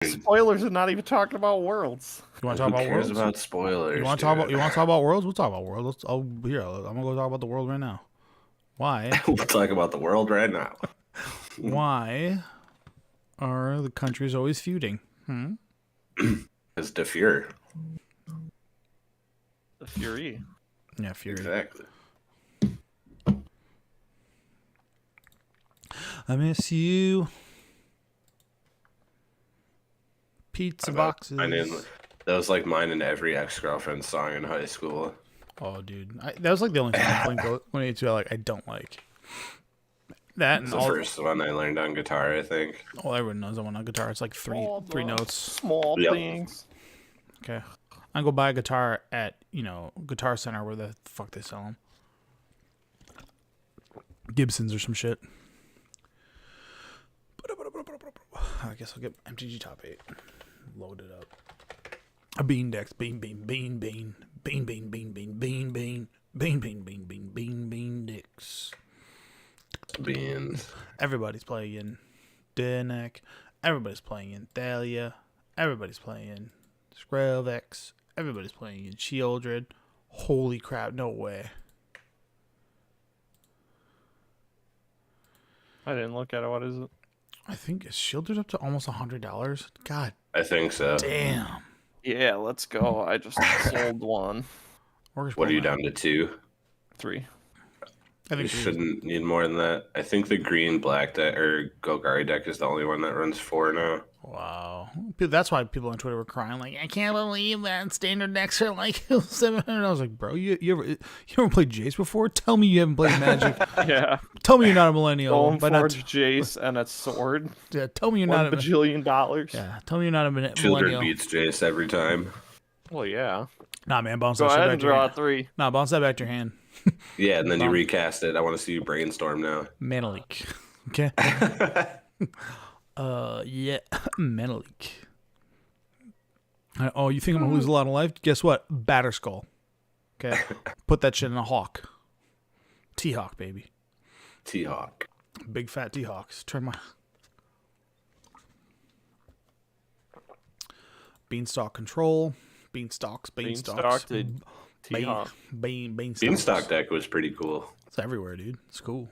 Spoilers are not even talking about worlds. You want to talk Who about cares worlds? about spoilers? You want to talk about? You want to talk about worlds? We'll talk about worlds. I'm gonna go talk about the world right now. Why? We'll talk about the world right now. Why are the countries always feuding? It's the fear. The Fury. Yeah, fury. Exactly. I miss you. Pizza boxes. That was like mine and every ex-girlfriend's song in high school. Oh, dude, that was like the only song I played Blink-182 I don't like. That and It's the first one I learned on guitar, I think. Oh, everyone knows that one on guitar. It's like three notes. Small Yep. things. Okay, I go buy a guitar at Guitar Center where the fuck they sell them. Gibsons or some shit. I guess I'll get MTG Top 8. Load it up. A bean decks. Bean dicks. Beans. Everybody's playing in Dinek. Everybody's playing in Thalia. Everybody's playing in Skrelvex. Everybody's playing in Shieldred. Holy crap, no way. I didn't look at it. What is it? I think is Shieldred up to almost $100. God I think so. damn. Yeah, let's go. I just sold one. What are you down to 2? 3. I You think shouldn't need more than that. I think the green-black deck or Golgari deck is the only one that runs 4 now. Wow. That's why people on Twitter were crying like, I can't believe that standard decks are like 700. I was like, bro, you ever played Jace before? Tell me you haven't played Magic. Yeah. Tell me you're not a millennial. Stoneforge Jace and a sword. Yeah, tell me you're $1 not a bajillion dollars. Yeah, tell me you're not a Children millennial. beats Jace every time. Well, yeah. Nah, man, bounce Go that shit ahead back and to your draw hand. 3. Nah, bounce that back to your hand. Yeah, and then you recast it. I want to see you brainstorm now. Mana leak. Okay. Yeah, mana leak. Oh, you think I'm gonna lose a lot of life? Guess what? Batter skull. Okay, put that shit in a hawk. T-hawk, baby. T-Hawk. Big fat T-hawks. Turn my beanstalk control. Beanstalks. Beanstalk to T-Hawk. Beanstalks. Beanstalk deck was pretty cool. It's everywhere, dude. It's cool.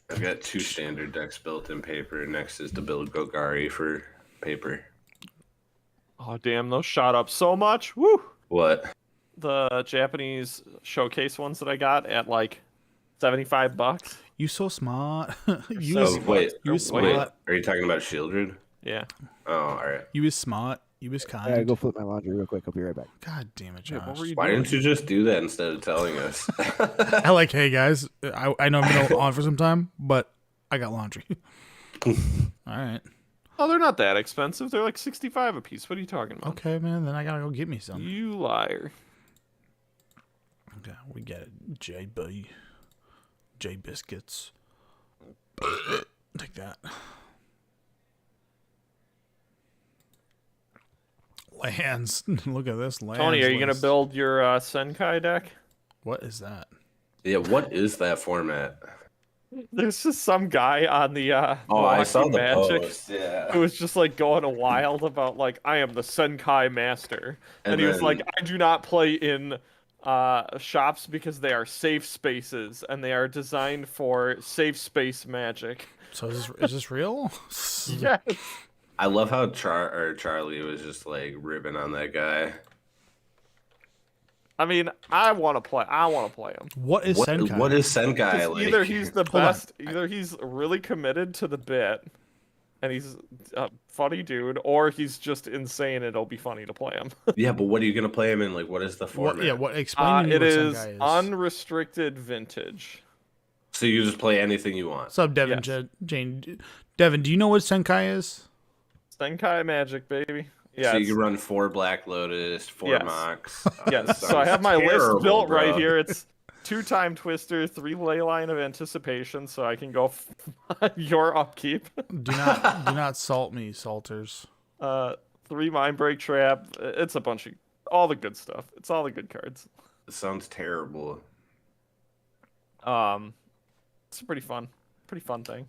I've got 2 standard decks built in paper. Next is to build Golgari for paper. Oh, damn. Those shot up so much. Woo! What? The Japanese showcase ones that I got at like $75. You so smart. You So was, wait, you was wait. smart. Are you talking about Shieldred? Yeah. Oh, all right. You was smart. You was I kind. gotta go flip my laundry real quick. I'll be right back. God damn it, Josh. What were you Why doing? didn't you just do that instead of telling us? I like, hey guys, I know I've been on for some time, but I got laundry. All right. Oh, they're not that expensive. They're like 65 a piece. What are you talking about? Okay, man. Then I gotta go get me some. You liar. Okay, we get it. JB. J biscuits. Take that. Lands. Look at this. Lands Tony, are you going to list. build your Senkai deck? What is that? Yeah, what is that format? There's just some guy on the Oh, I saw the Magic post. Yeah. who was just like going wild about like, I am the Senkai master. And he was then- like, I do not play in shops because they are safe spaces and they are designed for safe space magic. So is this real? Yes. I love how Charlie was just like ribbing on that guy. I mean, I want to play him. What is Senkai? What is Senkai like? Either he's the Hold on. best, either he's really committed to the bit, and he's a funny dude, or he's just insane. And it'll be funny to play him. Yeah, but what are you gonna play him in? Like, what is the format? What? Yeah. What? Explain to me It what is Senkai is. unrestricted vintage. So you just play anything you want. What's up, Devin? Yes. Jane. Devin, do you know what Senkai is? Senkai magic, baby. Yeah. So you it's- can run 4 Black Lotus, 4 Yes. Mox. Yes. So I sounds have my terrible, list built right bro. here. It's 2-time twister, 3 ley line of anticipation, so I can go your upkeep. Do not salt me, salters. 3 mind break trap. It's a bunch of all the good stuff. It's all the good cards. It sounds terrible. It's a pretty fun thing.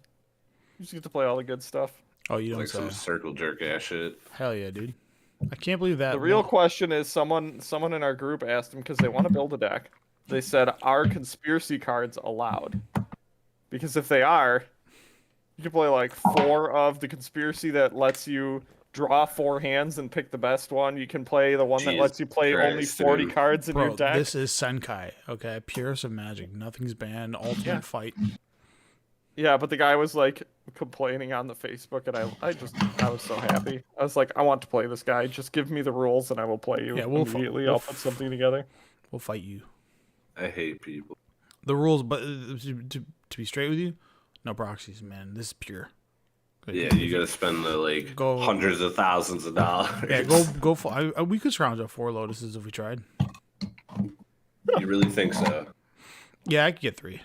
You just get to play all the good stuff. Oh, you don't Like say. some circle jerk ass shit. Hell yeah, dude. I can't believe that. The real question is someone in our group asked him because they want to build a deck. They said, "Are conspiracy cards allowed?" Because if they are, you can play like 4 of the conspiracy that lets you draw 4 hands and pick the best one. You can play the one that Jesus lets you play only Christ, 40 dude. cards in Bro, your deck. this is Senkai, okay? Purest of magic. Nothing's banned. Ultimate Yeah. fight. Yeah, but the guy was like complaining on the Facebook, and I was so happy. I was like, I want to play this guy. Just give me the rules, and I will play you Yeah, we'll immediately. I'll put something together. We'll fight you. I hate people. The rules, but to be straight with you, no proxies, man. This is pure. Yeah, you gotta spend the like Go- hundreds of thousands of dollars. Yeah, go for. We could scrounge up 4 lotuses if we tried. You really think so? Yeah, I could get 3.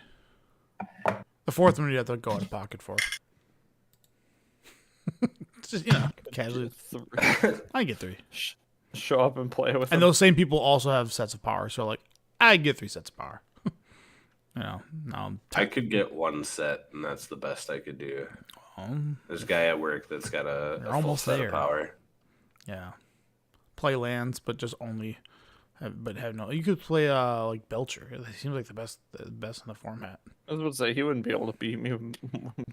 The 4th one you'd have to go out of pocket for. Just, casually. I get 3. Show up and play with And them. those same people also have sets of power, so like I get 3 sets of power. No. I could get 1 set, and that's the best I could do. There's a guy at work that's got a full almost set there. of power. Yeah. Play lands, but just only have no. You could play like Belcher. It seems like the best in the format. I was about to say he wouldn't be able to beat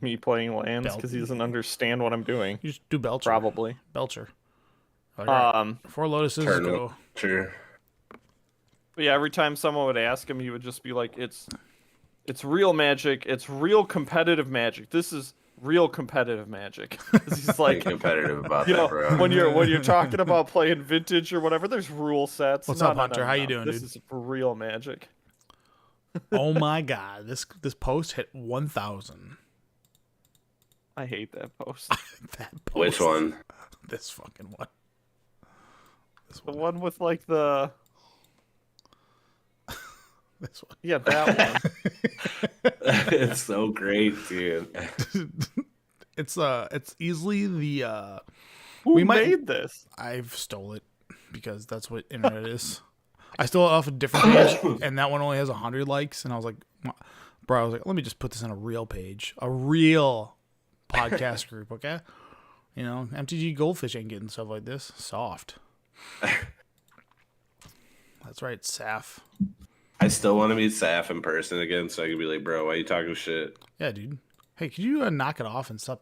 me playing lands because he doesn't understand what I'm doing. You just do Belcher. Probably. Belcher. Like, all right, 4 lotuses. Turn Go. Sure. But yeah, every time someone would ask him, he would just be like, "It's real magic. It's real competitive magic. This is real competitive magic." 'Cause he's Be like, competitive about you know, that, bro. when you're talking about playing vintage or whatever, there's rule sets. What's No, up, no, Hunter? no, How no. you doing, This dude? is real magic. Oh my god, this post hit 1,000. I hate that post. That post. Which one? This fucking one. This The one. one with like the This one. yeah, that one. It's so great, dude. It's easily the Who We might- made this? I've stole it because that's what internet is. I stole it off a different page, and that one only has 100 likes. And I was like, bro, I was like, let me just put this in a real page, a real podcast group, okay? MTG Goldfish ain't getting stuff like this. Soft. That's right, Saf. I still want to meet Saf in person again, so I can be like, bro, why you talking shit? Yeah, dude. Hey, could you knock it off and stop?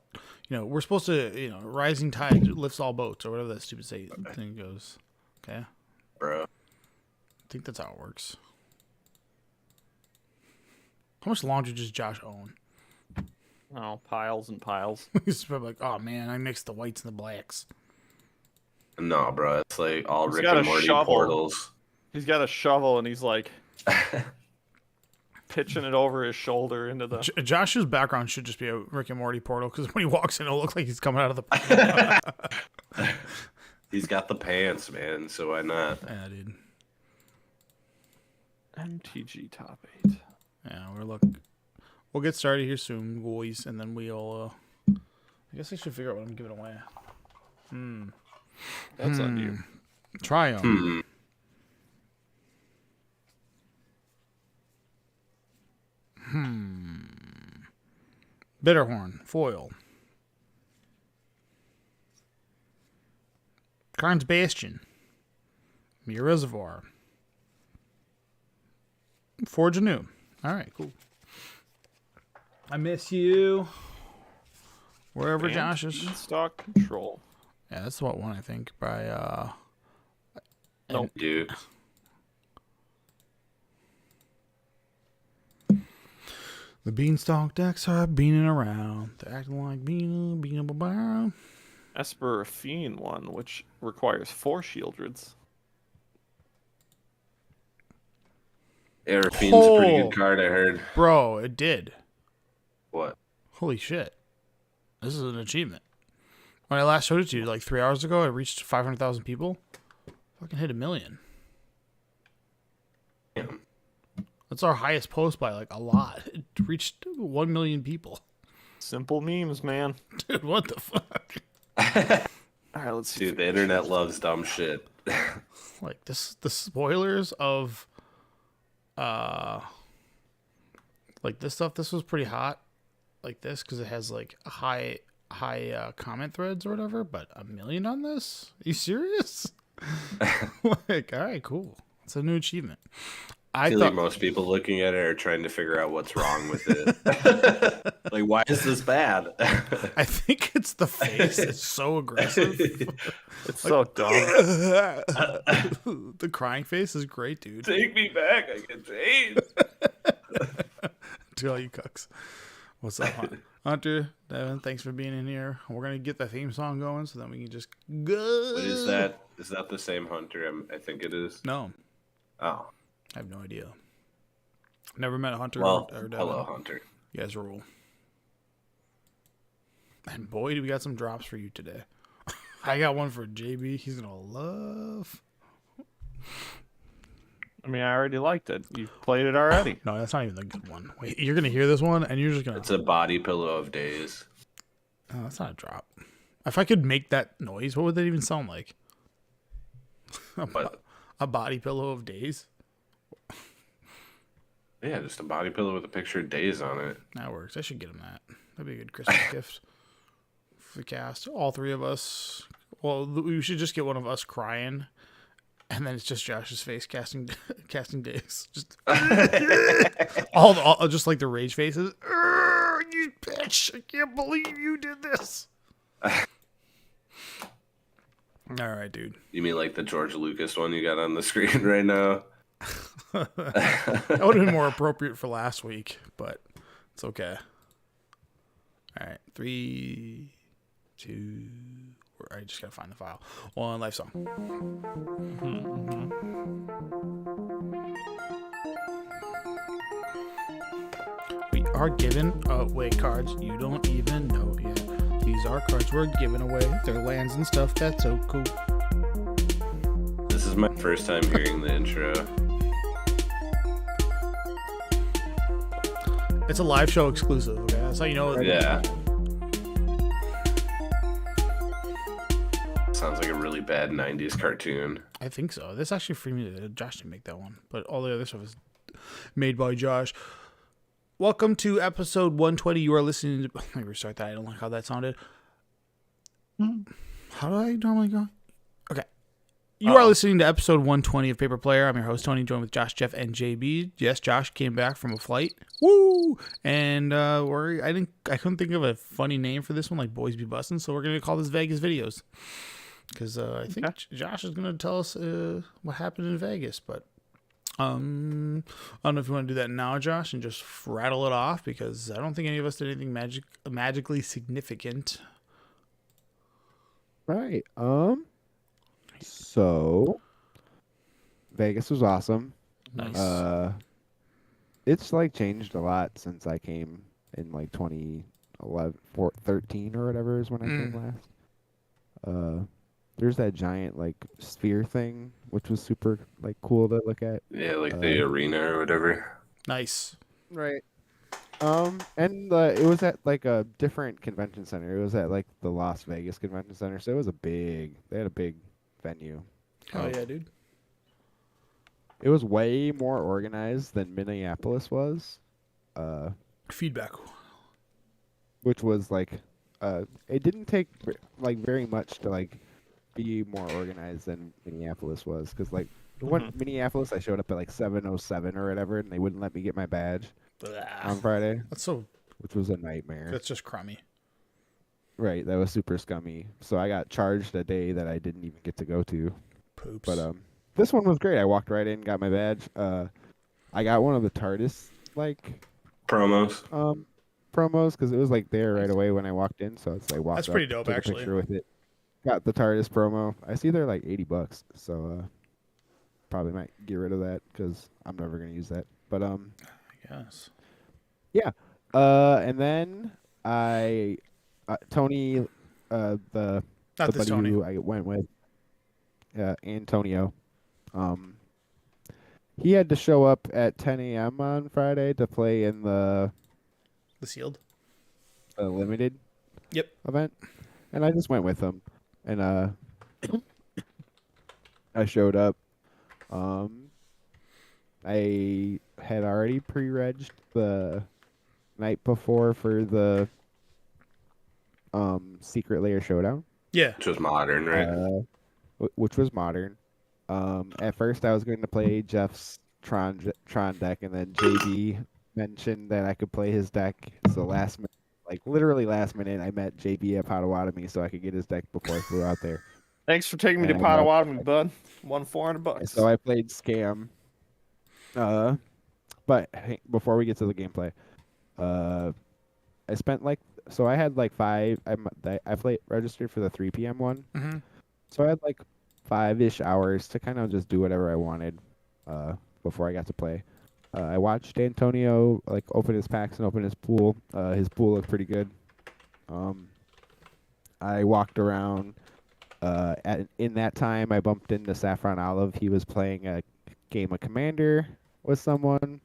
We're supposed to, rising tide lifts all boats, or whatever that stupid thing goes. Okay. Bro. I think that's how it works. How much laundry does Josh own? Oh, piles and piles. He's probably like, oh man, I mixed the whites and the blacks. No, bro, it's like all He's Rick got and a Morty shovel. portals. He's got a shovel and he's like pitching it over his shoulder into the. Josh's background should just be a Rick and Morty portal, because when he walks in, it'll look like he's coming out of the. He's got the pants, man, so why not? Yeah, dude. MTG top 8. Yeah, we'll get started here soon, boys, and then we'll. I guess I should figure out what I'm giving away. That's on you. Try 'em. Bitterhorn foil. Karn's Bastion. Mir Reservoir. Forge anew. All right, cool. I miss you. Wherever Josh is. Stock control. Yeah, that's what one I think by Nope. Dude. the Beanstalk decks are beaning around. They're acting like bean. Esper Fiend one, which requires 4 Shieldreds. Air Fiend's a pretty Oh. good card, I heard. Bro, it did. What? Holy shit. This is an achievement. When I last showed it to you like 3 hours ago, it reached 500,000 people. Fucking hit 1 million. Damn. That's our highest post by like a lot. It reached 1 million people. Simple memes, man. Dude, what the fuck? All right, let's see. Dude, the internet loves dumb shit. Like the spoilers of like this stuff, this was pretty hot. like this because it has like a high comment threads or whatever, but 1 million on this? Are you serious? Like, all right, cool. It's a new achievement. I feel like most people looking at it are trying to figure out what's wrong with it. Like, why is this bad? I think it's the face. It's so aggressive. It's so dumb. The crying face is great, dude. Take me back. I get changed. To all you cucks. What's up, Hunter? Devin, thanks for being in here. We're going to get the theme song going so then we can just go. What is that? Is that the same Hunter? I think it is. No. Oh. I have no idea. Never met a Hunter Well, or Devin. hello, Hunter. You guys rule. And boy, do we got some drops for you today. I got one for JB. He's going to love. I mean, I already liked it. You played it already. No, that's not even the good one. Wait, you're going to hear this one and you're just going It's to... a body pillow of days. Oh, that's not a drop. If I could make that noise, what would that even sound like? But A body pillow of days? yeah, just a body pillow with a picture of days on it. That works. I should get him that. That'd be a good Christmas gift for the cast. All three of us. Well, we should just get one of us crying, and then it's just Josh's face casting days. Just all just like the rage faces. You bitch! I can't believe you did this. All right, dude. You mean like the George Lucas one you got on the screen right now? That would have been more appropriate for last week, but it's okay. All right, 3, 2. I just gotta find the file. One live song. We are giving away cards you don't even know yet. These are cards we're giving away. They're lands and stuff. That's so cool. This is my first time hearing the intro. It's a live show exclusive. Okay, that's how you know. Yeah. Sounds like a really bad 90s cartoon. I think so. This actually free me. Josh didn't make that one, but all the other stuff is made by Josh. Welcome to episode 120. You are listening to... Let me restart that. I don't like how that sounded. How do I normally go? Okay. You are listening to episode 120 of Paper Player. I'm your host, Tony, joined with Josh, Jeff, and JB. Yes, Josh came back from a flight. Woo! And I couldn't think of a funny name for this one, like Boys Be Bussin', so we're going to call this Vegas Videos. Because I think Josh is going to tell us what happened in Vegas, but I don't know if you want to do that now, Josh, and just rattle it off, because I don't think any of us did anything magically significant. Right. So Vegas was awesome. Nice. It's like changed a lot since I came in like 13 or whatever is when I came last. There's that giant like sphere thing, which was super like cool to look at. Yeah, like the arena or whatever. Nice. Right. And it was at like a different convention center. It was at like the Las Vegas Convention Center, so it was they had a big venue. Oh yeah, dude. It was way more organized than Minneapolis was. Feedback. Which was like, it didn't take like very much to like be more organized than Minneapolis was, because like Minneapolis, I showed up at like 7:07 or whatever, and they wouldn't let me get my badge on Friday. Which was a nightmare. That's just crummy. Right, that was super scummy. So I got charged a day that I didn't even get to go to. Poops. But this one was great. I walked right in, got my badge. I got one of the TARDIS like Promos. Promos, because it was like there right away when I walked in. So it's like walked That's up, pretty dope, took actually. a picture with it. Got the TARDIS promo. I see they're like $80, so probably might get rid of that because I'm never gonna use that. But I guess. yeah. And then Tony, Not the this buddy Tony. who I went with, Antonio, he had to show up at 10 a.m. on Friday to play in the Sealed. limited Yep. event, and I just went with him, and I showed up. I had already pre-regged the night before for the Secret Layer Showdown, Yeah. Which was modern, right? which was modern. At first I was going to play Jeff's Tron deck, and then JB mentioned that I could play his deck. So last minute, like literally last minute, I met JB at Potawatomi so I could get his deck before I flew out there. Thanks for taking me to And, Potawatomi, bud. Won $400. and so I played Scam. But hey, before we get to the gameplay, I spent I had like I played registered for the 3 p.m. one. Mm-hmm. So I had like 5-ish hours to kind of just do whatever I wanted before I got to play. I watched Antonio like open his packs and open his pool. His pool looked pretty good. I walked around. In that time, I bumped into Saffron Olive. He was playing a game of Commander with someone.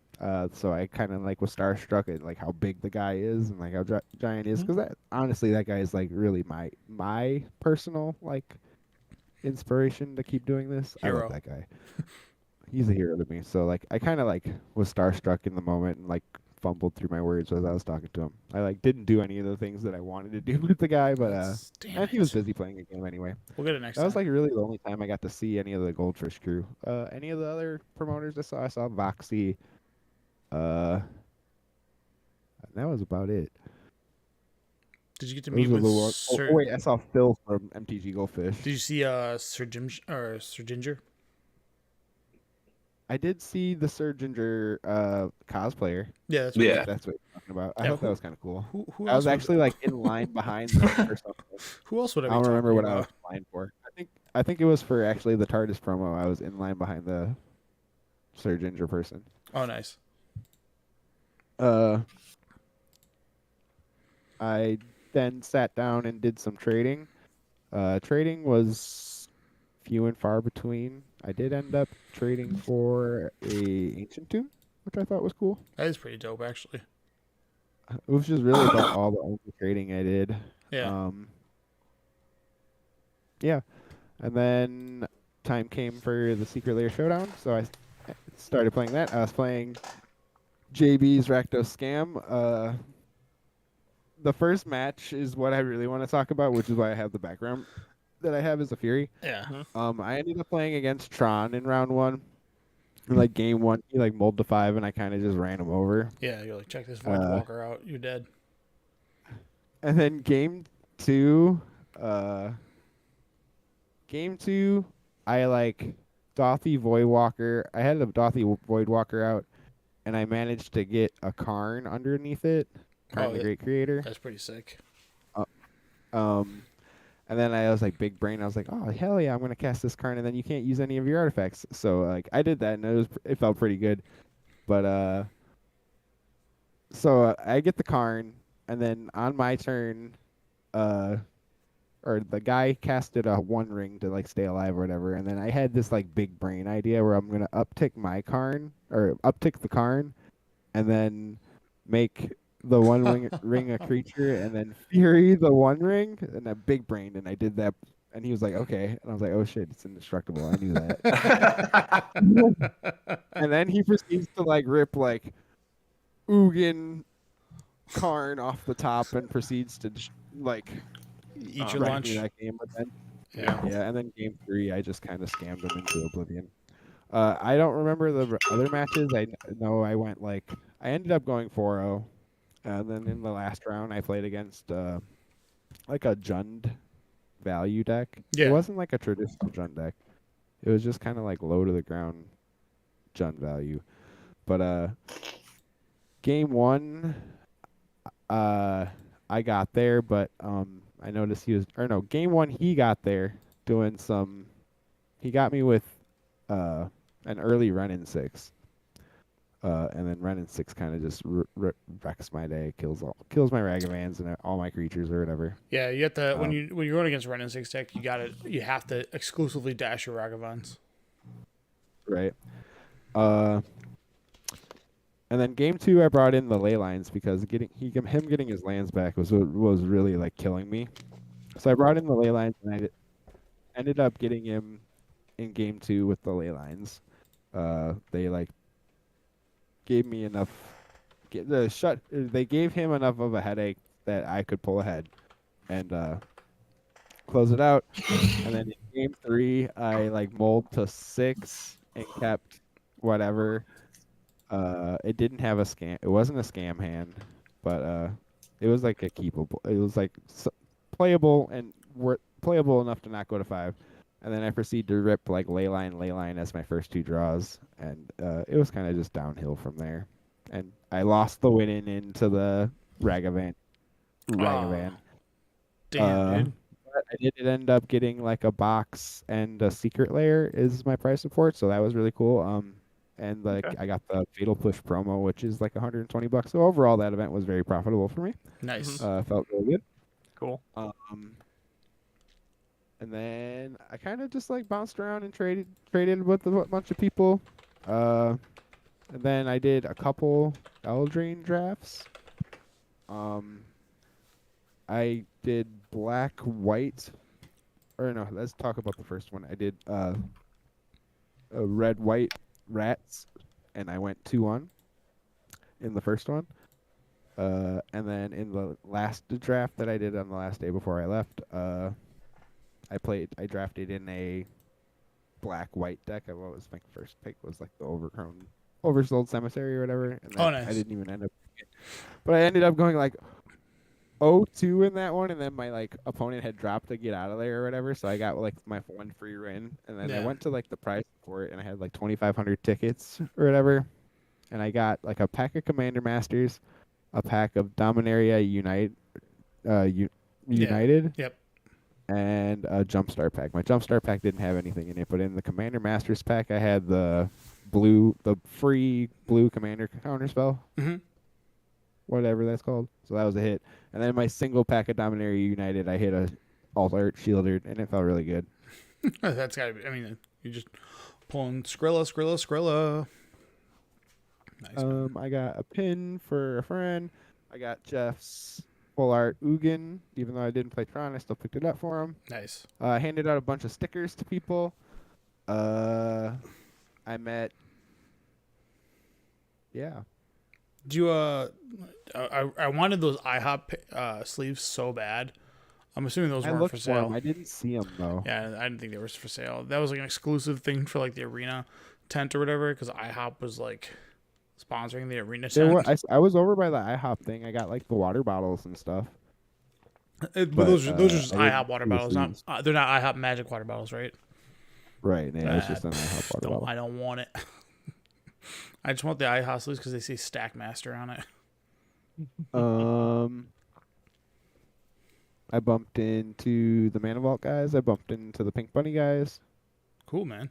So I kind of like was starstruck at like how big the guy is and like how giant he is. Because honestly, that guy is like really my personal like inspiration to keep doing this. I Hero. love that guy. He's a hero to me. So like I kind of like was starstruck in the moment and like fumbled through my words as I was talking to him. I like didn't do any of the things that I wanted to do with the guy, but Damn and he was it. busy playing a game anyway. We'll get it next That was time. like really the only time I got to see any of the Goldfish crew. Any of the other promoters I saw Voxy. And that was about it. Did you get to Those meet were with the ones- Sir? Oh wait, I saw Phil from MTG Goldfish. Did you see Sir Jim or Sir Ginger? I did see the Sir Ginger cosplayer. Yeah, that's what Yeah. That's what you're talking about. I Yeah, thought that was kind of cool. Who I was else would- actually like in line behind them or something. Who else would I I be don't remember talking what I was about? in line for. I think it was for actually the TARDIS promo. I was in line behind the Sir Ginger person. Oh, nice. I then sat down and did some trading. Trading was few and far between. I did end up trading for a ancient tomb, which I thought was cool. That is pretty dope, actually. It was just really about all the only trading I did. Yeah. Yeah. And then time came for the Secret Layer Showdown, so I started playing that. I was playing JB's Rakdos Scam. The first match is what I really want to talk about, which is why I have the background that I have as a Fury. Yeah. I ended up playing against Tron in round 1. In, like game 1, he like mulled to 5, and I kind of just ran him over. Yeah, you're like, check this Void Walker out. You're dead. And then game 2, I like Dothy Voidwalker. I had a Dothy Voidwalker out, and I managed to get a Karn underneath it. Karn the Great Creator. That's pretty sick. And then I was like big brain. I was like, oh hell yeah, I'm gonna cast this Karn, and then you can't use any of your artifacts. So like I did that, and it felt pretty good. But so I get the Karn, and then on my turn, or the guy casted a One Ring to like stay alive or whatever, and then I had this like big brain idea where I'm gonna uptick my Karn or uptick the Karn, and then make the One Ring a creature, and then Fury the One Ring, and a big brain, and I did that, and he was like, okay, and I was like, oh shit, it's indestructible. I knew that. And then he proceeds to like rip like Ugin Karn off the top and proceeds to like Eat your wreck lunch. me that game. But then Yeah. and then game 3, I just kind of scammed him into oblivion. I don't remember the other matches. I know I went like I ended up going 4-0, and then in the last round I played against like a Jund value deck. Yeah. It wasn't like a traditional Jund deck. It was just kind of like low to the ground Jund value. But game 1, I got there, but I noticed game 1 he got there doing some. He got me with an early Renin 6. And then Renin 6 kind of just wrecks my day, kills my Ragavans and all my creatures or whatever. Yeah, you have to when you're going against Renin 6 deck, you have to exclusively dash your Ragavans. Right. And then game 2, I brought in the ley lines because him getting his lands back was really like killing me. So I brought in the ley lines, and I ended up getting him in game 2 with the ley lines. They like gave me enough They gave him enough of a headache that I could pull ahead and close it out. And then in game 3, I like mulled to 6 and kept whatever. It didn't have a scam. It wasn't a scam hand, but it was like a keepable. It was like playable and playable enough to not go to 5. And then I proceed to rip like leyline as my first 2 draws, and it was kind of just downhill from there. And I lost the winning into the Ragavan. Damn, dude. But I did end up getting like a box and a secret layer is my prize support, so that was really cool. And like Okay. I got the Fatal Push promo, which is like $120. So overall, that event was very profitable for me. Nice. Felt really good. Cool. And then I kind of just like bounced around and traded with a bunch of people. And then I did a couple Eldraine drafts. I did black, white, or no, let's talk about the first one. I did a red, white rats, and I went 2-1 in the first one. And then in the last draft that I did on the last day before I left, I drafted in a black-white deck. What was my first pick? Was like the Oversold Cemetery or whatever. And Nice. I didn't even end up. But I ended up going like 0-2 in that one, and then my like opponent had dropped to get out of there or whatever. So I got like my 1 free win, and then I Yeah. went to like the prize for it, and I had like 2,500 tickets or whatever, and I got like a pack of Commander Masters, a pack of Dominaria United. Yep. And a Jumpstart pack. My Jumpstart pack didn't have anything in it, but in the Commander Masters pack, I had the free blue Commander counterspell, whatever that's called. So that was a hit. And then my single pack of Dominaria United, I hit a Alt-Art Shieldered, and it felt really good. That's gotta be. I mean, you're just pulling Skrilla. Nice. Man. I got a pin for a friend. I got Jeff's full art Ugin. Even though I didn't play Tron, I still picked it up for him. Nice. I handed out a bunch of stickers to people. I met. Yeah. Do you I wanted those IHOP sleeves so bad. I'm assuming those I weren't looked for sale. them. I didn't see them though. Yeah, I didn't think they were for sale. That was like an exclusive thing for like the arena tent or whatever, because IHOP was like sponsoring the arena There tent. were, I was over by the IHOP thing. I got like the water bottles and stuff. But those are just I didn't IHOP water see the bottles. Not sleeves. they're not IHOP Magic water bottles, right? Right. Yeah, it's just an IHOP water bottle. I don't want it. I just want the IHOP sleeves because they say Stackmaster on it. I bumped into the Mana Vault guys. I bumped into the Pink Bunny guys. Cool, man.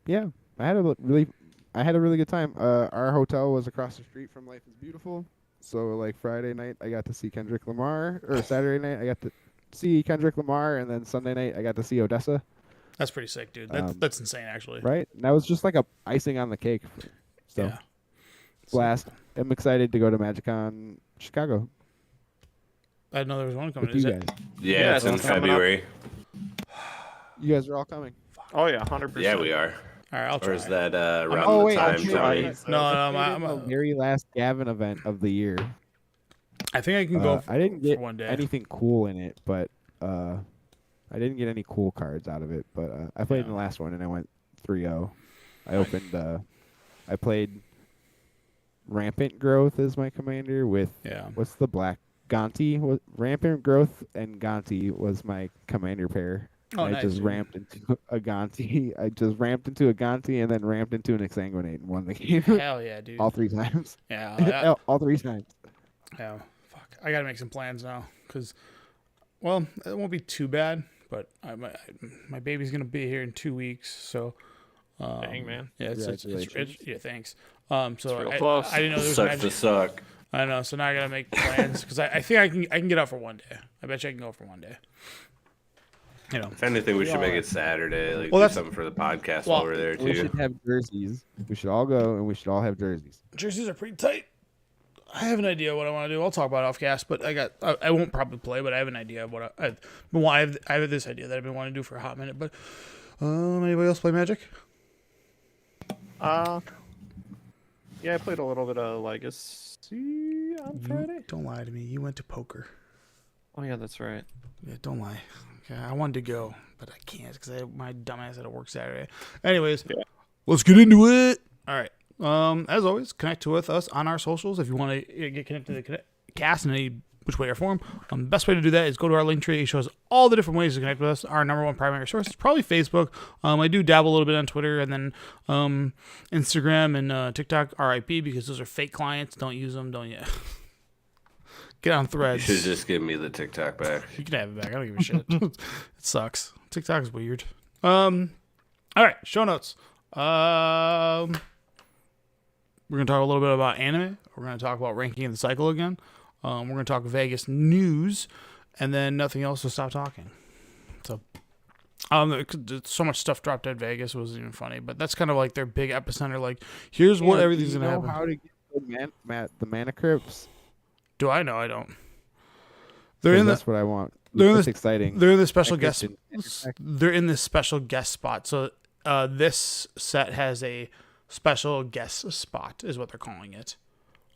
Yeah, I had a really good time. Our hotel was across the street from Life is Beautiful. So like Friday night I got to see Kendrick Lamar, or Saturday night I got to see Kendrick Lamar, and then Sunday night I got to see Odessa. That's pretty sick, dude. That's insane, actually. Right? And that was just like a icing on the cake. So Yeah. blast. I'm excited to go to MagicCon Chicago I didn't know there was one coming. with Is you it? guys. Yeah, it's in it's coming up. February. You guys are all coming. Oh yeah, 100%. Yeah, we are. All right, I'll try. Or is that around Oh, the wait, time, I'm sure. Tony? No, I'm the very last Gavin event of the year. I think I can go. I didn't get for one day. anything cool in it, but I didn't get any cool cards out of it. But I played in the last one and I went 3-0. I opened. I played Rampant Growth as my commander with what's the black Gonti? Rampant Growth and Gonti was my commander pair. Oh, I nice, just dude. ramped into a Gonti. I just ramped into a Gonti and then ramped into an Exsanguinate and won the game. Hell yeah, dude. all 3 times. Yeah. all 3 times. Yeah. Fuck. I gotta make some plans now, cause, well, it won't be too bad, but my baby's gonna be here in 2 weeks, so. Dang, man. Yeah, it's Congratulations. yeah, thanks. So real I, close. I didn't know there was Sucks to magic. suck. I know, so now I gotta make plans because I think I can get out for one day. I bet you I can go for one day. You know, If anything, we should make it Saturday. Like Well, do that's- something for the podcast well, while we're there We too. should have jerseys. We should all go and we should all have jerseys. jerseys are pretty tight. I have an idea what I want to do. I'll talk about it off cast, but I won't probably play, but I have an idea of what I have this idea that I've been wanting to do for a hot minute. But anybody else play Magic? Yeah, I played a little bit of Legacy on Friday. Don't lie to me. You went to poker. Oh yeah, that's right. Yeah, don't lie. Okay, I wanted to go, but I can't because my dumbass had to work Saturday. Anyways, Yeah. let's get into it. All right. As always, connect with us on our socials if you want to get connected to the cast in any which way or form. The best way to do that is go to our link tree. It shows all the different ways to connect with us. Our number one primary source is probably Facebook. I do dabble a little bit on Twitter and then Instagram and TikTok. RIP because those are fake clients. Don't use them. Don't yet. Get on You Threads. should just give me the TikTok back. You can have it back. I don't give a shit. It sucks. TikTok is weird. All right, show notes. We're gonna talk a little bit about anime. We're gonna talk about ranking in the cycle again. We're gonna talk Vegas news, and then nothing else to stop talking. So, so much stuff dropped at Vegas. It wasn't even funny, but that's kind of like their big epicenter. Like, here's what everything's Do you gonna know happen. how to get the mana crypts? Do I know? I don't. 'Cause that's what I want. they're in That's the- exciting. They're in the special Like guest. Christian. They're in this special guest spot. So this set has a special guest spot, is what they're calling it.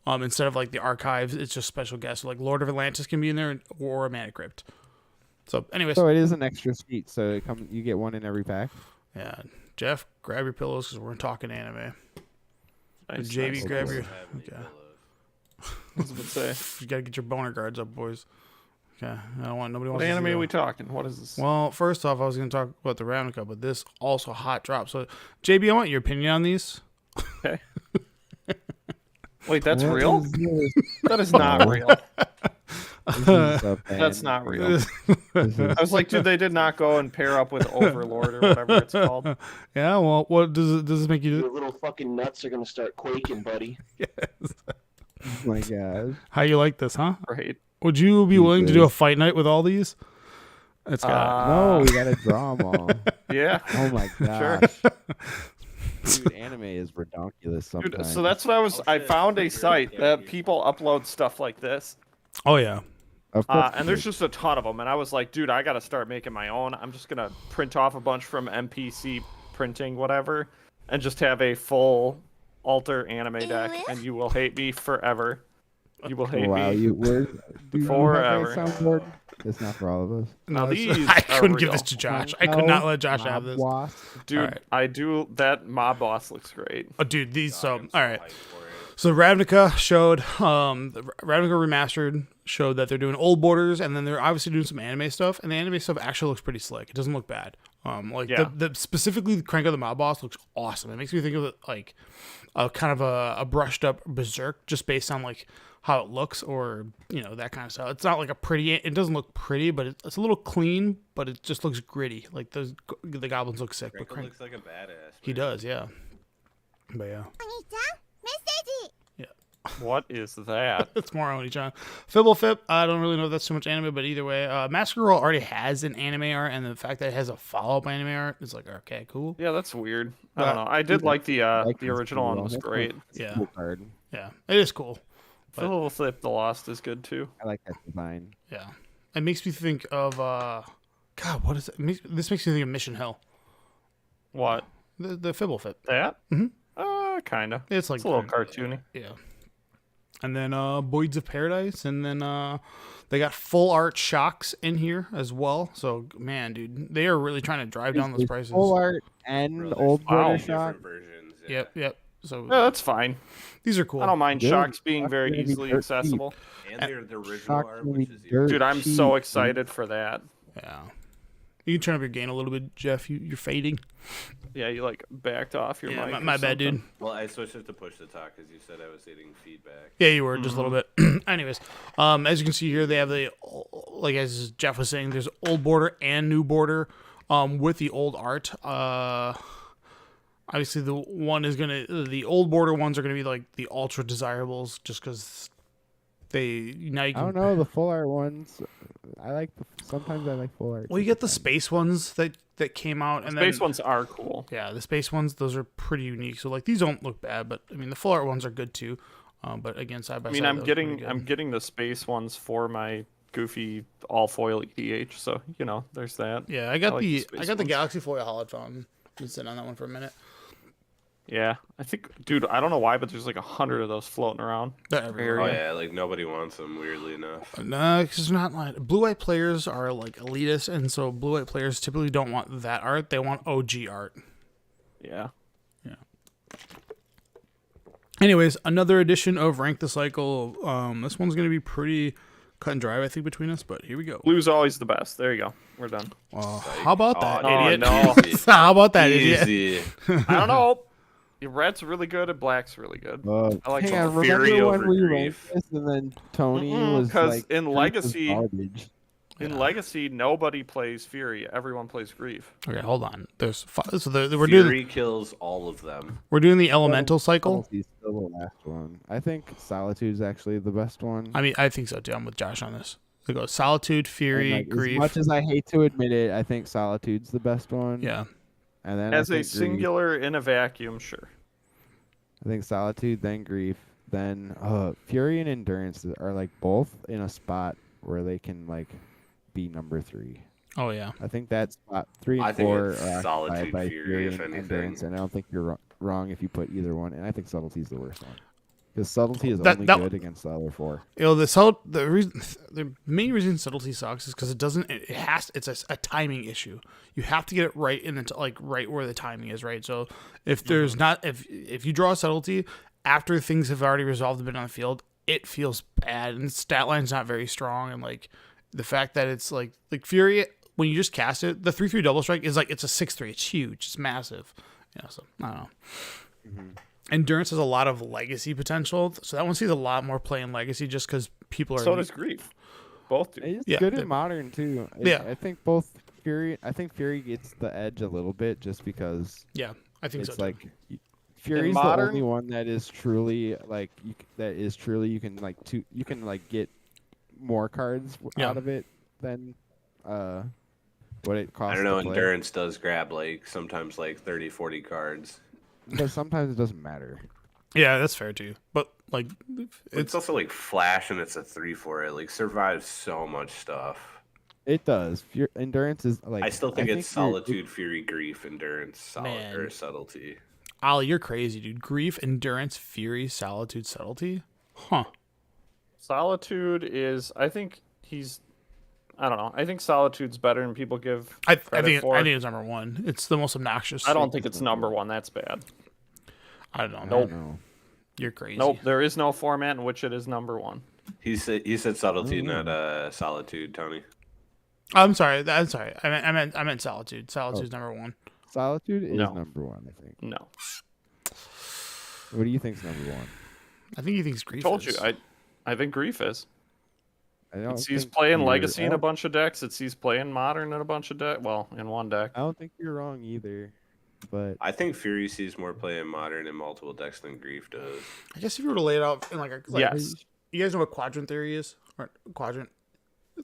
Instead of like the archives, it's just special guests. So, like Lord of Atlantis can be in there, or a Mana Crypt. So, anyways, So it is an extra seat. So you get one in every pack. yeah, Jeff, grab your pillows because we're talking anime. Nice, JB, nice. grab I your. don't have any Okay. pillows. I was about to say. You gotta get your boner guards up, boys. Okay, I don't want nobody What wants. to anime see are we that. talking? What is this? Well, first off, I was gonna talk about the Ravnica, but this also hot drop. So, JB, I want your opinion on these. Okay. Wait, that's What real? is this? That is not real. This is a That's pen. not real. This is- I was like, dude, they did not go and pair up with Overlord or whatever it's called. Yeah, well, what does this make you do? Your little fucking nuts are gonna start quaking, buddy. oh my god. How you like this, huh? Right. Would you be willing to do a Jesus. fight night with all these? It's got No, we gotta draw them all. Yeah. Oh my Sure. gosh. Dude, anime is redonkulous sometimes. Dude, so that's what I found a site that people upload stuff like this. oh yeah, Of course And there's just a ton of them. And I was like, dude, I got to start making my own. I'm just going to print off a bunch from MPC printing, whatever, and just have a full alter anime deck. And you will hate me forever. You will hate wow, me. you were Forever. soundboard. It's not for all of us. Now No, these I are couldn't give real. this to Josh. I could not let Josh have this. Wasp. Dude, Alright. I do. That mob boss looks great. Oh, dude, these. So I'm all right. hyped for it. So Ravnica showed, the Ravnica Remastered showed that they're doing old borders, and then they're obviously doing some anime stuff, and the anime stuff actually looks pretty slick. It doesn't look bad. Like Yeah. the specifically the Crank of the Mob Boss looks awesome. It makes me think of it like a kind of a brushed up Berserk, just based on like how it looks, or that kind of stuff. It's not like a pretty. It doesn't look pretty, but it's a little clean, but it just looks gritty. Like the goblins look sick, but Crinkle Crank, looks like a badass. he man. does, yeah. But yeah. What is that? It's more Oni-chan. Fibblefip, I don't really know if that's too much anime, but either way, Masker Girl already has an anime art, and the fact that it has a follow-up anime art is like, okay, cool. Yeah, that's weird. I don't know. I did like the original one was great. Yeah. Cool card. Yeah, it is cool. But- Little Flip the Lost is good too. I like that design. Yeah. It makes me think of, God, what is it? This makes me think of Mission Hill. What? The Fibblefip. That? Mhm. Kinda. It's like, It's a little cartoony. yeah. And then Boyds of Paradise, and then they got full art Shocks in here as well. So, man, dude, they are really trying to drive down those Is prices. Full art and Bro, there's old wow. border different shot. versions. Yeah. Yep. So Yeah, that's fine. these are cool. I don't mind Good. Shocks being That's very gonna be easily dirt accessible. And they're the original Shock's art, gonna which be is dirt Dude, I'm cheap, so man. excited for that. Yeah. You can turn up your gain a little bit, Jeff. You're fading. Yeah, you like backed off your Yeah, mic. my or bad, dude. something. Well, I switched it to push to talk because you said I was getting feedback. Yeah, you were just a little Mm-hmm. bit. Anyways, as you can see here, they have the, like as Jeff was saying, there's old border and new border, with the old art. Obviously the old border ones are gonna be like the ultra desirables, just because now you I can. don't know the full art ones. Sometimes I like full art. Well, you get the sometimes. space ones that came out, and Space then ones are cool. yeah, the space ones, those are pretty unique. So like these don't look bad, but I mean the full art ones are good too. But again, side by I mean, side, I'm those are pretty getting good. getting the space ones for my goofy all foil ETH. So there's that. Yeah, I got like the the space I got the ones. Galaxy Foil Holophone. Been sitting on that one for a minute. Yeah, I think, dude, I don't know why, but there's like 100 of those floating around. They're everywhere. Oh Area. yeah, like nobody wants them. Weirdly enough. No, because it's not like blue-white players are like elitist, and so blue-white players typically don't want that art. They want OG art. Yeah. Anyways, another edition of Rank the Cycle. This one's gonna be pretty cut and dry, I think, between us. But here we go. Blue's always the best. There you go. We're done. How about that, Oh, idiot? no. How about that, idiot? Easy. I don't know. Red's really good and black's really good. I like hang some on, Fury remember over when we Grief. ranked this and then Tony was Because like, in Grief was Legacy, garbage. in Legacy, nobody plays Fury. Everyone plays Grief. Okay, hold on. There's five, so we're doing Fury kills all of them. the elemental cycle. Subtlety's still the last one. I think Solitude's actually the best one. I mean, I think so too. I'm with Josh on this. It goes Solitude, And, Fury, like, Grief. As much as I hate to admit it, I think Solitude's the best one. Yeah. And then As I a think singular in a vacuum, sure. I think Solitude, then Grief, then Fury and Endurance are like both in a spot where they can like be number 3. Oh yeah. I think that's spot 3 and I think 4 it's are occupied Solitude, by Fury, if and anything. Endurance, and I don't think you're wrong if you put either one. And I think Subtlety's the worst one because Subtlety is That- only that- good against the other 4. You know, the main reason subtlety sucks is because it's a timing issue. You have to get it right in the right where the timing is, right? So if there's not if you draw a subtlety after things have already resolved a bit on the field, it feels bad, and the stat line's not very strong, and like the fact that it's like Fury, when you just cast it, the 3/3 double strike is like it's a 6/3. It's huge. It's massive. Yeah, so I don't know. Endurance has a lot of legacy potential, so that one sees a lot more play in legacy just because people are. So does Grief. Both do. It's Yeah, good the- in modern too. Yeah. I think both Fury. I think Fury gets the edge a little bit just because Yeah, I think so. it's too. like Fury's the modern- only one that is truly like you can like get more cards Yeah. out of it than what it costs. I don't know. to play. Endurance does grab like sometimes like 30, 40 cards. But sometimes it doesn't matter. Yeah, that's fair too. But like, It's also like Flash, and it's a 3/4. It like survives so much stuff. It does. Endurance is like. I still think it's Fury- Solitude, Fury, Grief, Endurance, Man. or Subtlety. Ollie, you're crazy, dude. Grief, Endurance, Fury, Solitude, Subtlety. Huh. Solitude is, I think I don't know. I think Solitude's better than people give I credit think for. it's number one. It's the most obnoxious. I don't think it's number 1. That's bad. I don't know. I man. don't know. You're crazy. Nope. There is no format in which it is number 1. He said Subtlety, not Solitude, Tony. I'm sorry. I meant Solitude. Solitude's number one. Solitude is No. number 1, I think. No. What do you think's number 1? I think he thinks Grief. Told you. is. I think Grief is. I don't It sees think play in you're- Legacy I in a don't- bunch of decks. It sees play in Modern in a bunch of decks. Well, in one deck. I don't think you're wrong either. But I think Fury sees more play in Modern and multiple decks than Grief does. I guess if you were to lay it out in like a Yes. You guys know what quadrant theory is? Or quadrant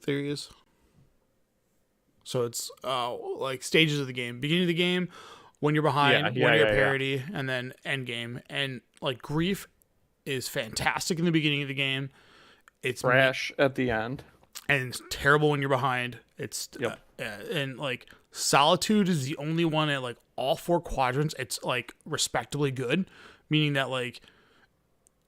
theory is? So it's like stages of the game. Beginning of the game, when you're behind, Yeah, when you're yeah. parity, and then end game. And like Grief is fantastic in the beginning of the game. It's Trash at the end. and it's terrible when you're behind. It's Yep. and like Solitude is the only one at like all four quadrants. It's like respectably good, meaning that like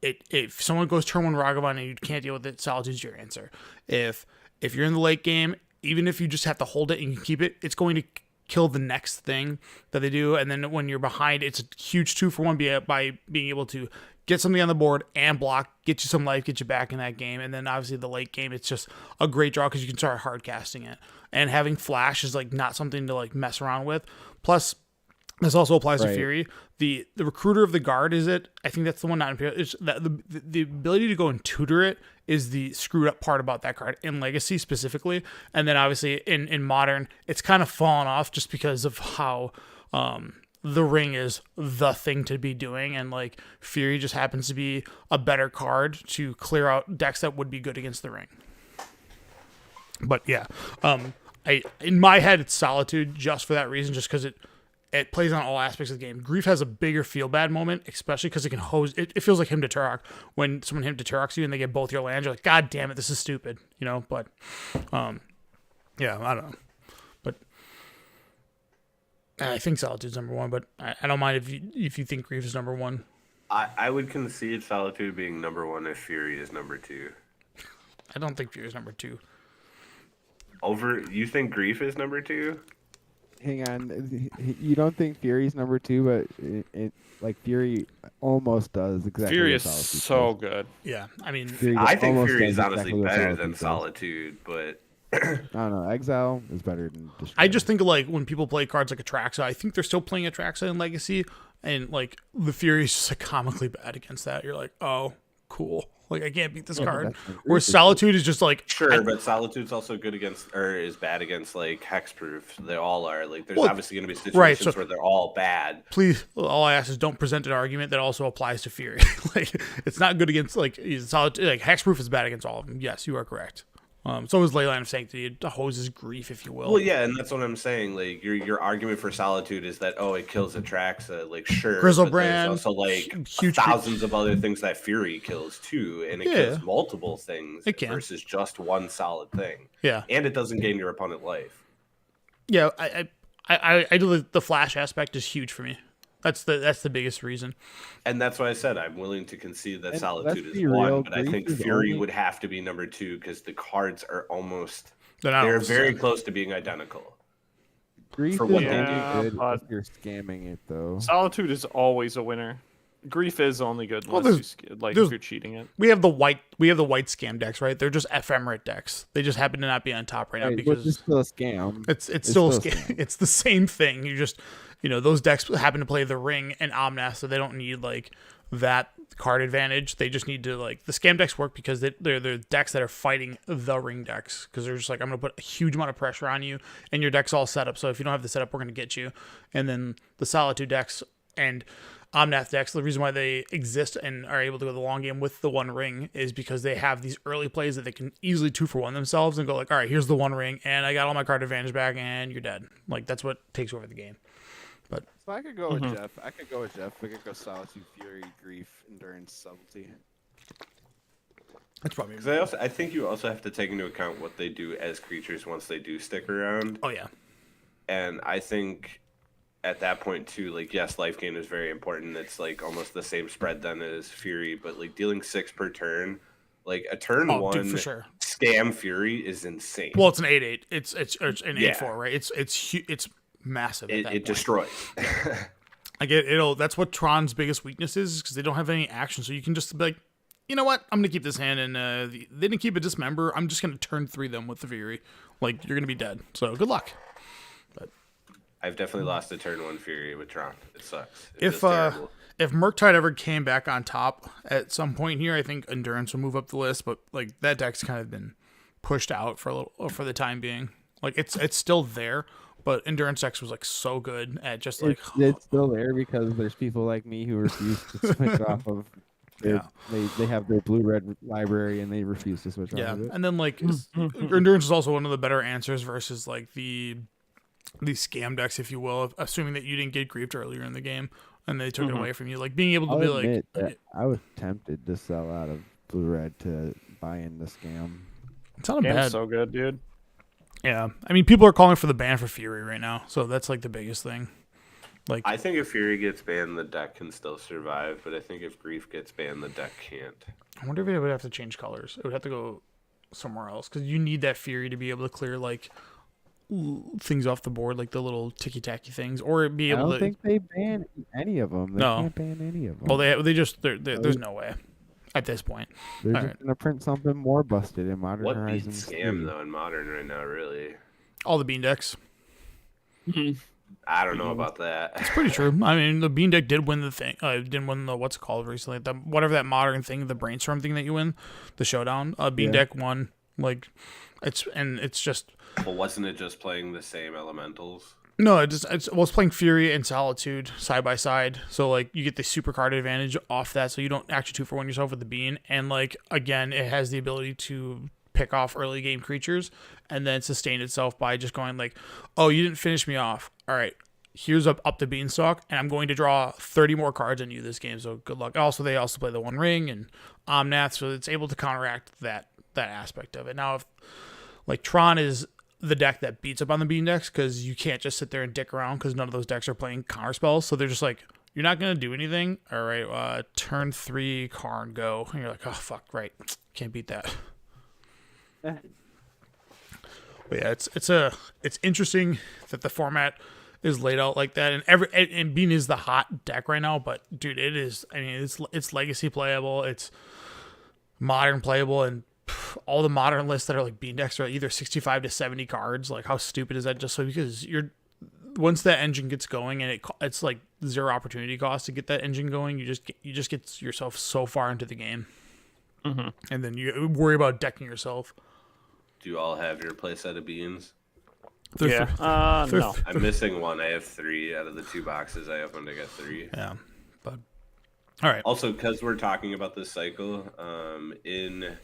if someone goes turn one Ragavan and you can't deal with it, Solitude's your answer. If you're in the late game, even if you just have to hold it and you keep it, it's going to kill the next thing that they do. And then when you're behind, it's a huge 2-for-1 by being able to get something on the board and block, get you some life, get you back in that game. And then obviously the late game, it's just a great draw because you can start hard casting it. And having Flash is like not something to like mess around with. Plus, this also applies to Right. Fury. The Recruiter of the Guard is it? I think that's the one. Not Imperial. It's that the ability to go and tutor it is the screwed up part about that card in Legacy specifically. And then obviously in Modern, it's kind of fallen off just because of how the Ring is the thing to be doing, and like Fury just happens to be a better card to clear out decks that would be good against the Ring. But yeah, in my head it's Solitude just for that reason, just because it plays on all aspects of the game. Grief has a bigger feel bad moment, especially because it can hose. It feels like him to Turok when someone him to Turoks you and they get both your lands. You're like, God damn it, this is stupid, you know. But, yeah, I don't know. But I think Solitude's number one, but I don't mind if you think Grief is number one. I would concede Solitude being number one if Fury is number two. I don't think Fury is number two. You think Grief is number two? Hang on, you don't think Fury's number two, but like Fury almost does exactly. Fury what is Solitude so does. good. Yeah, I mean, I think almost Fury is does honestly exactly what better Solitude than does. Solitude, but I don't know. Exile is better than. Destroy. I just think like when people play cards like Atraxa, I think they're still playing Atraxa in Legacy, and like the Fury is just like comically bad against that. You're like, oh, cool. Like I can't beat this card. that's what Whereas Solitude is just like sure, but Solitude's also good against, or is bad against like Hexproof. They all are. Like, there's Well, obviously going to be situations right, so- where they're all bad. please. All I ask is don't present an argument that also applies to Fury. Like it's not good against like Solitude. Like Hexproof is bad against all of them. Yes, you are correct. So is Leyline of Sanctity. It hoses Grief, if you will. Well, yeah, and that's what I'm saying. Like, your argument for Solitude is that it kills Atraxa. Like, sure, Grizzlebrand, but there's also like huge thousands of other things that Fury kills too, and it Yeah. kills multiple things It can. versus just one solid thing. Yeah, And it doesn't gain your opponent life. yeah. I do the flash aspect is huge for me. That's the biggest reason. And that's why I said I'm willing to concede that And Solitude let's is be one, real, but I Grief think is Fury only- would have to be number two because the cards are almost They're not they're almost very the same. close to being identical. Grief for is what they only do. good But- if you're scamming it though. Solitude is always a winner. Grief is only good Well, unless if there's- you're cheating it. We have the white scam decks, right? They're just ephemerate decks. They just happen to not be on top right now Right, because which is still a scam. it's still a still a scam. It's the same thing. You just those decks happen to play the Ring and Omnath, so they don't need like that card advantage. They just need to like the scam decks work because they're decks that are fighting the Ring decks because they're just like, I'm gonna put a huge amount of pressure on you and your deck's all set up. So if you don't have the setup, we're gonna get you. And then the Solitude decks and Omnath decks, the reason why they exist and are able to go the long game with the One Ring is because they have these early plays that they can easily 2-for-1 themselves and go like, all right, here's the One Ring and I got all my card advantage back and you're dead. Like that's what takes over the game. So I could go with Jeff. I could go with Jeff. We could go Solitude, Fury, Grief, Endurance, Subtlety. That's probably Because I think you also have to take into account what they do as creatures once they do stick around. oh yeah. And I think at that point too, like yes, life gain is very important. It's like almost the same spread then as Fury, but like dealing 6 per turn, like a turn Oh, one dude, for sure. scam Fury is insane. Well, it's an 8/8. It's an Yeah. 8/4, right? It's massive. At that it point. destroys. Like it'll. That's what Tron's biggest weakness is because they don't have any action. So you can just be like, you know what? I'm gonna keep this hand, and they didn't keep a dismember. I'm just gonna turn 3 them with the Fury. Like you're gonna be dead. So good luck. I've definitely lost a turn 1 Fury with Tron. It sucks. If terrible. if Murktide ever came back on top at some point here, I think Endurance will move up the list. But like that deck's kind of been pushed out for for the time being. Like it's still there, but Endurance decks was like so good at just like It's still there because there's people like me who refuse to switch off of. Yeah. They have their blue-red library and they refuse to switch yeah. off of it. And then like Endurance is also one of the better answers versus like these scam decks, if you will, assuming that you didn't get griefed earlier in the game and they took it away from you. Like being able to I'll be admit like, that I was tempted to sell out of blue-red to buy in the scam. it's not a Game's bad. so good, dude. Yeah, I mean, people are calling for the ban for Fury right now, so that's like the biggest thing. Like, I think if Fury gets banned, the deck can still survive, but I think if Grief gets banned, the deck can't. I wonder if it would have to change colors. It would have to go somewhere else because you need that Fury to be able to clear like things off the board, like the little ticky tacky things, or be I able don't to. think they ban any of them. They No. can't ban any of them. Well, there's no way at this point. They're all just right. gonna print something more busted in Modern What beats Horizons Scam 3. though in Modern right now? Really, All the bean decks. I don't know about that. It's pretty true. I mean, the bean deck did win the thing. Didn't win the what's it called recently. The whatever that modern thing, the brainstorm thing that you win, the showdown. Bean Yeah. deck won. Like, it's just. But wasn't it just playing the same elementals? No, it's playing Fury and Solitude side by side. So like you get the super card advantage off that, so you don't actually 2-for-1 yourself with the bean. And like again, it has the ability to pick off early game creatures and then sustain itself by just going like, oh, you didn't finish me off. All right, here's up the beanstalk, and I'm going to draw 30 more cards on you this game. So good luck. Also, they also play the One Ring and Omnath, so it's able to counteract that aspect of it. Now, if like Tron is the deck that beats up on the bean decks, because you can't just sit there and dick around because none of those decks are playing counter spells. So they're just like, you're not gonna do anything. All right, turn 3, Karn, go. And you're like, oh fuck, right, can't beat that. But yeah, it's interesting that the format is laid out like that, and Bean is the hot deck right now. But dude, it is. I mean, it's legacy playable, it's modern playable, and all the modern lists that are like Bean decks are either 65 to 70 cards. Like, how stupid is that? Just so because once that engine gets going, and it's like 0 opportunity cost to get that engine going, you just get yourself so far into the game, and then you worry about decking yourself. Do you all have your playset of beans? No. I'm missing one. I have 3 out of the 2 boxes I opened. I got 3. Yeah, but all right. Also, because we're talking about this cycle, in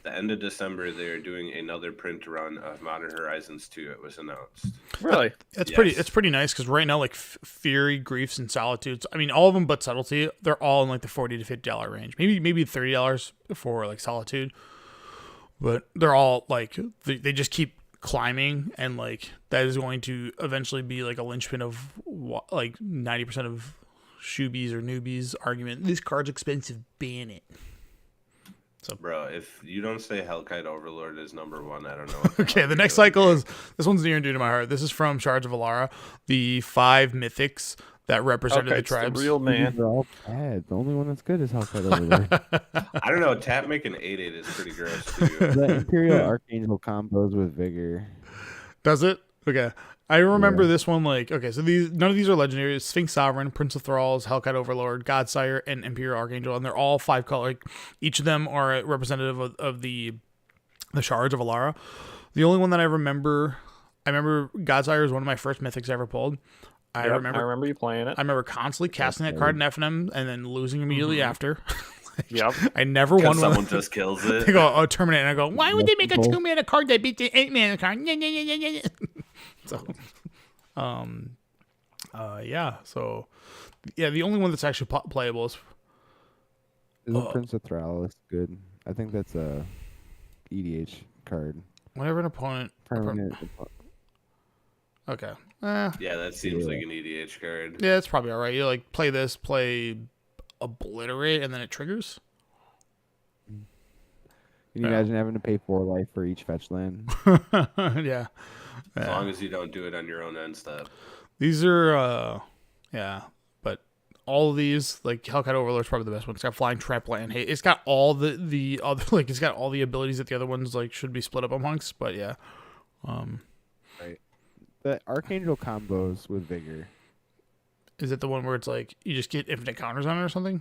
the end of December, they're doing another print run of Modern Horizons 2. It was announced. Really? It's Yes. pretty nice, because right now, like Fury, Griefs, and Solitudes, I mean, all of them but Subtlety, they're all in like the $40 to $50 range. Maybe $30 for like Solitude, but they're all like they just keep climbing, and like that is going to eventually be like a linchpin of like 90% of shoebies or newbies argument. This card's expensive, ban it. Bro, if you don't say Hellkite Overlord is number 1, I don't know. What Okay, the next cycle is, this one's near and dear to my heart. This is from Shards of Alara, the 5 mythics that represented the It's the tribes. real man. These are all bad. The only one that's good is Hellkite over there. I don't know. Tap making 8/8 is pretty gross too. The Imperial Archangel combos with Vigor. Does it? Okay. I remember this one, like, okay, so none of these are legendary. It's Sphinx Sovereign, Prince of Thralls, Hellkite Overlord, Godsire, and Imperial Archangel, and they're all 5 color. Like, each of them are representative of the Shards of Alara. The only one that I remember Godsire is one of my first mythics I ever pulled. I remember you playing it. I remember constantly casting that card in FNM and then losing immediately after. Yep. I never won Because one. someone just kills it. They go, oh, terminate, and I go, why would they make a 2-mana card that beats the 8-mana card? So, yeah. So, yeah, the only one that's actually playable is Isn't Prince of Thralls good? I think that's a EDH card. whenever an opponent. Permanent. Okay. Yeah, that seems like an EDH card. Yeah, it's probably all right. You like play this, play Obliterate, and then it triggers. Can you imagine having to pay 4 life for each fetch land? Yeah. As long as you don't do it on your own end step. These are, yeah, but all of these, like Hellkite Overlord's probably the best one. It's got Flying Trample and Hate. It's got all the other, like, it's got all the abilities that the other ones like should be split up amongst. But yeah, The Archangel combos with Vigor. is it the one where it's like you just get infinite counters on it or something?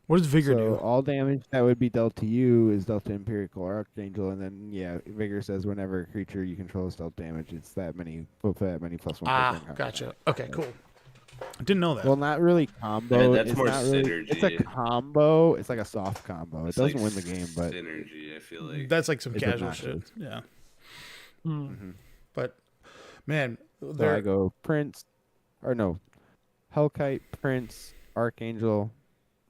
What does Vigor So do? all damage that would be dealt to you is dealt to Imperial Archangel, and then Vigor says whenever a creature you control is dealt damage, it's that many plus 1. Ah, gotcha. Okay, cool. I didn't know that. Well, not really combo. Yeah, that's it's more not really, It's a synergy. combo. It's like a soft combo. It's It doesn't like win the game, but synergy, I feel like. That's like some It's casual shit. obnoxious. Yeah. Mm-hmm. But man, so I go Prince, or no, Hellkite, Prince, Archangel,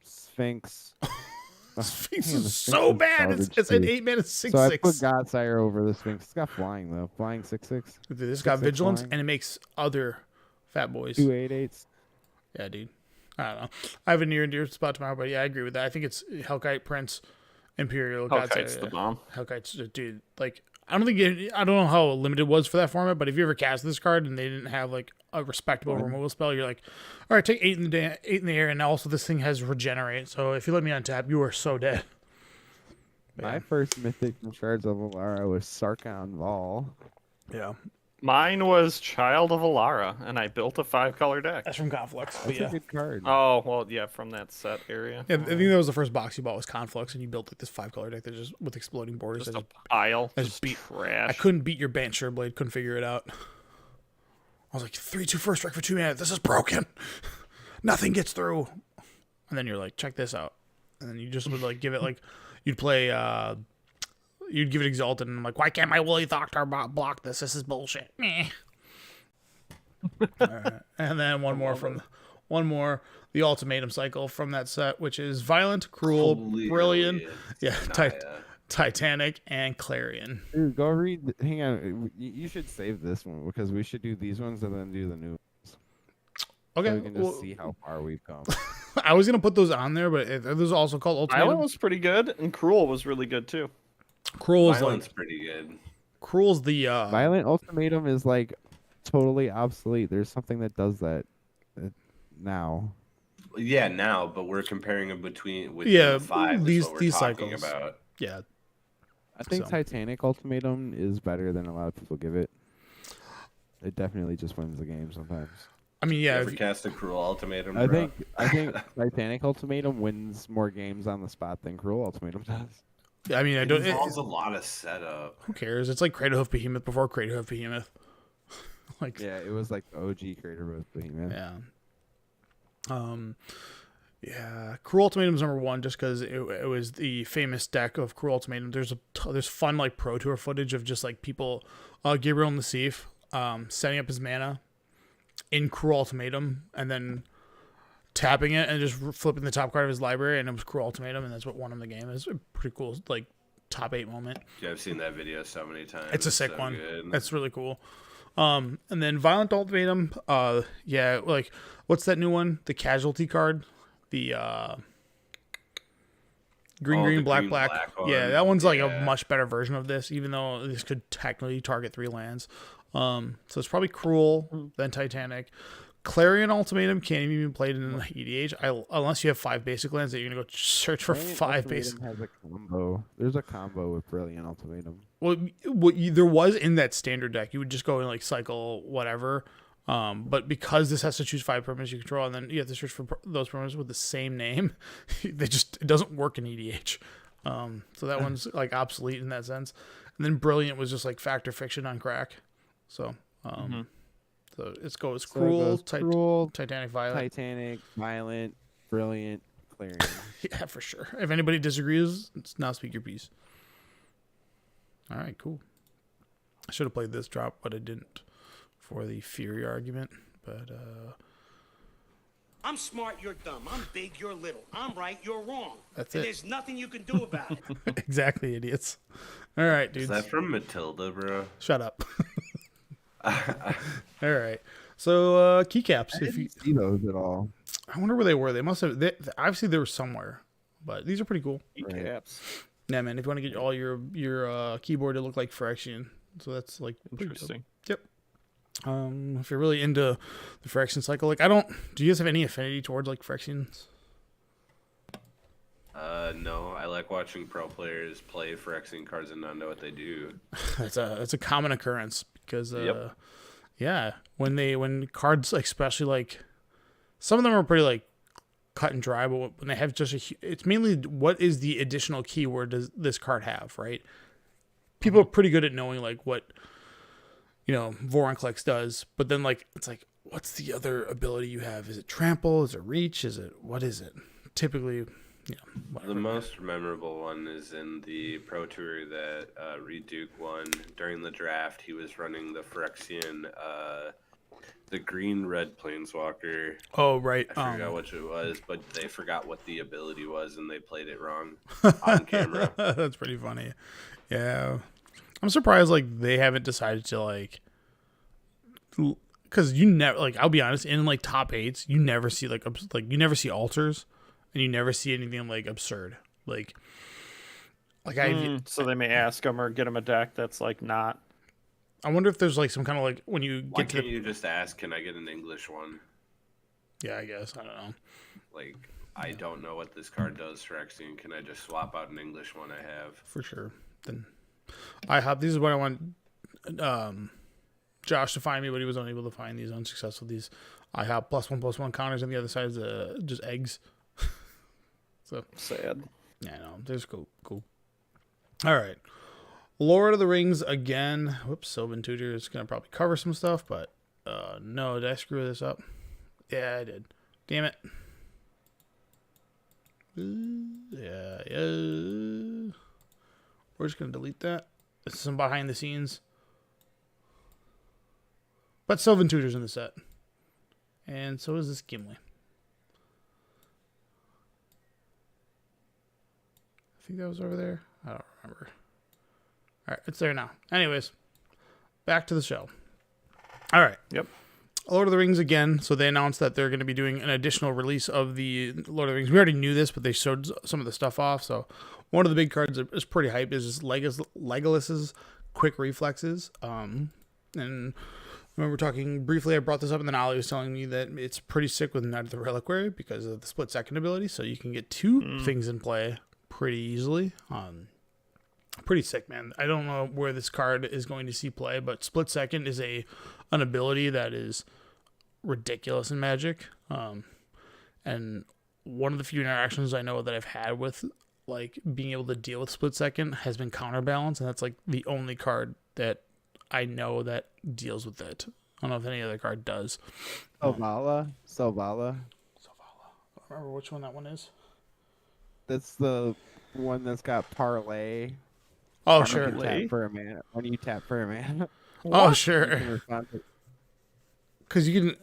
Sphinx. Sphinx man, the is Sphinx so is bad. garbage, It's an too. 8-mana So I put 6/6. Godsire over the Sphinx. It's got flying though. Flying 6/6. This got 6/6 vigilance, flying. and it makes other fat boys. 2 8/8s. Yeah, dude. I don't know. I have a near and dear spot tomorrow, but yeah, I agree with that. I think it's Hellkite, Prince, Imperial, Hellkite's Godsire. the bomb. Hellkite's, dude. Like, I don't know how limited it was for that format, but if you ever cast this card and they didn't have like a respectable removal spell, you're like, all right, take 8 in the air, and also this thing has regenerate. So if you let me untap, you are so dead. My first mythic from Shards of Alara was Sarkhan Vol. Yeah, Mine was Child of Alara, and I built a 5-color deck. that's from Conflux. But That's yeah. a good card. Oh, well, yeah, from that set area. Yeah, I think that was the first box you bought was Conflux, and you built like this 5-color deck that just with exploding borders. Just that a pile. That's Just beat- trash. I couldn't beat your Banshee Blade. Couldn't figure it out. I was like 3/2 first strike for 2 mana. This is broken. Nothing gets through. And then you're like, check this out. And then you just would like give it like you'd play. You'd give it Exalted, and I'm like, why can't my Woolly Thoktar block this? This is bullshit. Meh. All right. And then one more, the ultimatum cycle from that set, which is Violent, Cruel, Holy Brilliant. Elliot. Yeah, Naya. Titanic, and Clarion. Dude, go read. Hang on. You should save this one because we should do these ones and then do the new ones. Okay. So we can just well, see how far we've come. I was gonna put those on there, but those are also called Violent Ultimatum. was pretty good, and Cruel was really good too. Cruel's Violence like pretty good. Cruel's the Violent Ultimatum is like totally obsolete. There's something that does that now. Yeah, now, but we're comparing them between with Yeah, the 5. Is these- what we're these talking cycles. about. yeah. I think So. Titanic Ultimatum is better than a lot of people give it. It definitely just wins the game sometimes. I mean, yeah. You if ever you- cast a Cruel Ultimatum? I bro? think Titanic Ultimatum wins more games on the spot than Cruel Ultimatum does. I mean, I It don't. involves a lot of setup. Who cares? It's like Crater Hoof Behemoth before Crater Hoof Behemoth. like, Yeah, it was like the OG creator with Behemoth. yeah. Yeah, Cruel Ultimatum's number one just because it was the famous deck of Cruel Ultimatum. There's fun like Pro Tour footage of just like people, Gabriel Nassif, setting up his mana in Cruel Ultimatum and then tapping it and just flipping the top card of his library, and it was Cruel Ultimatum, and that's what won him the game. It's a pretty cool like top 8 moment. Yeah, I've seen that video so many times. It's a sick so one. good. That's really cool. And then Violent Ultimatum, yeah, like what's that new one? The Casualty card, the green, the black, green, black. black Yeah, one. that one's like a Yeah. much better version of this, even though this could technically target 3 lands. So it's probably Cruel, then Titanic. Clarion Ultimatum can't even be played in the EDH unless you have 5 basic lands that you're gonna go search for Brilliant 5 Ultimatum basic. has a combo. There's a combo with Brilliant Ultimatum. Well, there was in that standard deck. You would just go and like cycle whatever. But because this has to choose 5 permanents you control, and then you have to search for those permanents with the same name, it doesn't work in EDH. So that one's like obsolete in that sense. And then Brilliant was just like Fact or Fiction on crack. So, so it goes So it Cruel, goes Cruel, Titanic, Violet. Titanic, Violent, Brilliant, Clarion. Yeah, for sure. If anybody disagrees, now speak your piece. All right, cool. I should have played this drop, but I didn't for the Fury argument. But I'm smart, you're dumb. I'm big, you're little. I'm right, you're wrong. That's and it. there's nothing you can do about it. exactly, idiots. All right, dudes. Is that from Matilda, bro? Shut up. All right. So keycaps. I If you, didn't see those at all. I wonder where they were. They must have. Obviously, they were somewhere. But these are pretty cool. Right. Caps. Yeah, man. If you want to get all your keyboard to look like Phyrexian, so that's like pretty dope. Interesting. Yep. If you're really into the Phyrexian cycle, like I don't. Do you guys have any affinity towards like Phyrexians? No, I like watching pro players play Phyrexian cards and not know what they do. That's a common occurrence because Yep. yeah, when cards like, especially like some of them are pretty like cut and dry, but when they have just it's mainly what is the additional keyword does this card have, right? People are pretty good at knowing like what Vorinclex does, but then like it's like what's the other ability you have? Is it trample? Is it reach? What is it? Typically, whatever. The most memorable one is in the Pro Tour that Reed Duke won during the draft. He was running the Phyrexian, the green-red Planeswalker. Oh right. I forgot which it was, but they forgot what the ability was and they played it wrong on camera. That's pretty funny. Yeah. I'm surprised like they haven't decided to like cuz you never like I'll be honest in like top 8s you never see like you never see altars and you never see anything like absurd. Like So they may ask him or get him a deck that's like not. I wonder if there's like some kind of like when you Why get to can't the you just ask, can I get an English one? Yeah, I guess. I don't know. Like, I don't know what this card does, Phyrexian. Can I just swap out an English one I have? For sure. Then this is what I want Josh to find me, but he was unable to find these unsuccessful. These +1/+1 counters on the other side is just eggs. So Sad. yeah, no, there's cool. All right. Lord of the Rings again. Whoops, Sylvan Tutor is gonna probably cover some stuff, but no, did I screw this up? Yeah, I did. Damn it. Yeah. We're just gonna delete that. This is some behind the scenes. But Sylvan Tutor's in the set. And so is this Gimli. I think that was over there. I don't remember. All right, it's there now. Anyways, back to the show. All right. Yep. Lord of the Rings again. So they announced that they're going to be doing an additional release of the Lord of the Rings. We already knew this, but they showed some of the stuff off. So one of the big cards that is pretty hype is just Legolas's quick reflexes. And I remember talking briefly, I brought this up, and then Ollie was telling me that it's pretty sick with Knight of the Reliquary because of the split second ability. So you can get two things in play pretty easily. Pretty sick, man. I don't know where this card is going to see play, but split second is an ability that is ridiculous in Magic. And one of the few interactions I know that I've had with like being able to deal with split second has been Counterbalance, and that's like the only card that I know that deals with it. I don't know if any other card does. Selvala. I don't remember which one that one is. That's the one that's got parlay. Oh, When sure. you tap for a mana. When you tap for a mana. Oh, you sure. can respond to Because you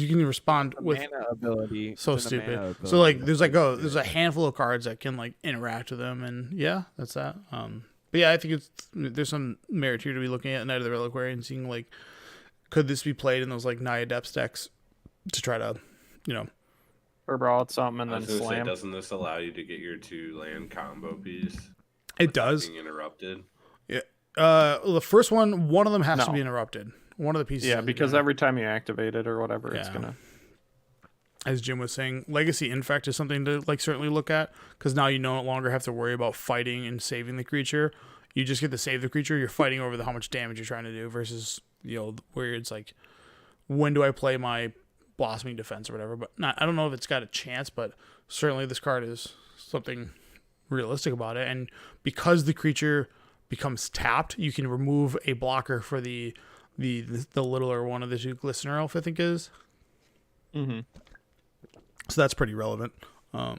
can respond a with mana ability. so it's in a mana stupid. ability. So like there's a handful of cards that can like interact with them, and yeah, that's that. But yeah, I think there's some merit here to be looking at Knight of the Reliquary and seeing like could this be played in those like Naya Depths decks to try to, Or brought something and I then was gonna say, slam. doesn't this allow you to get your 2-land combo piece? it without does. Being interrupted. Yeah. The first one of them has to No. be interrupted. One of the pieces. Yeah, has to be because interrupted. every time you activate it or whatever, it's Yeah. gonna. As Jim was saying, Legacy Infect is something to like certainly look at because now you no longer have to worry about fighting and saving the creature. You just get to save the creature. You're fighting over how much damage you're trying to do versus where it's like, when do I play my Blossoming Defense or whatever? But I don't know if it's got a chance, but certainly this card is something realistic about it. And because the creature becomes tapped, you can remove a blocker for the littler one of the two Glistener Elf, I think is. Mm-hmm. So that's pretty relevant. All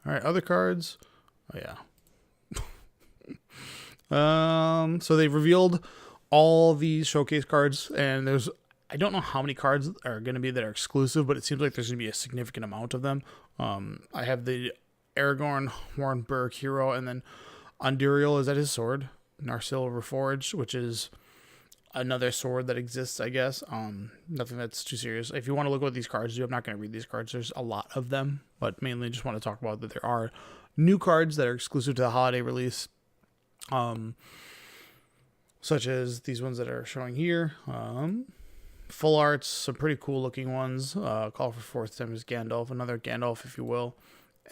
right, other cards. Oh yeah. So they've revealed all these showcase cards, and I don't know how many cards are going to be that are exclusive, but it seems like there's going to be a significant amount of them. I have the Aragorn Hornburg hero, and then Anduriel, is that his sword? Narsil Reforged, which is another sword that exists, I guess. Nothing that's too serious. If you want to look at what these cards do, I'm not going to read these cards. There's a lot of them, but mainly just want to talk about that there are new cards that are exclusive to the holiday release. Such as these ones that are showing here. Full arts, some pretty cool looking ones. Call for Fourth Times Gandalf, another Gandalf, if you will.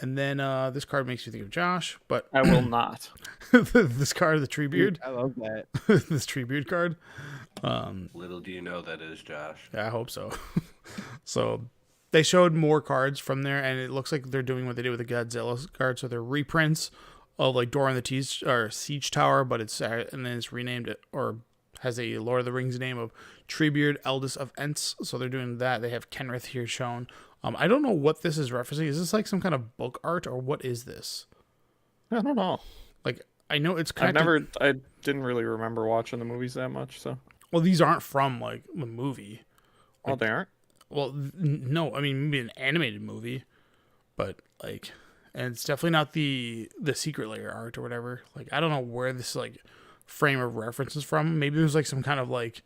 And then this card makes you think of Josh, but I will not. this card, the Treebeard, I love that. this Treebeard card. Little do you know that is Josh. Yeah, I hope so. So they showed more cards from there, and it looks like they're doing what they did with the Godzilla card. So they're reprints of like Door in the Siege Tower, but it's and then it's renamed or has a Lord of the Rings name of Treebeard, Eldest of Ents. So they're doing that. They have Kenrith here shown. I don't know what this is referencing. Is this like some kind of book art, or what is this? I don't know. Like, I know it's I connected. I didn't really remember watching the movies that much, so. Well, these aren't from like the movie. Oh, they aren't? Well, no, I mean maybe an animated movie, but like, and it's definitely not the Secret Layer art or whatever. Like, I don't know where this like frame of reference is from. Maybe there's like some kind of like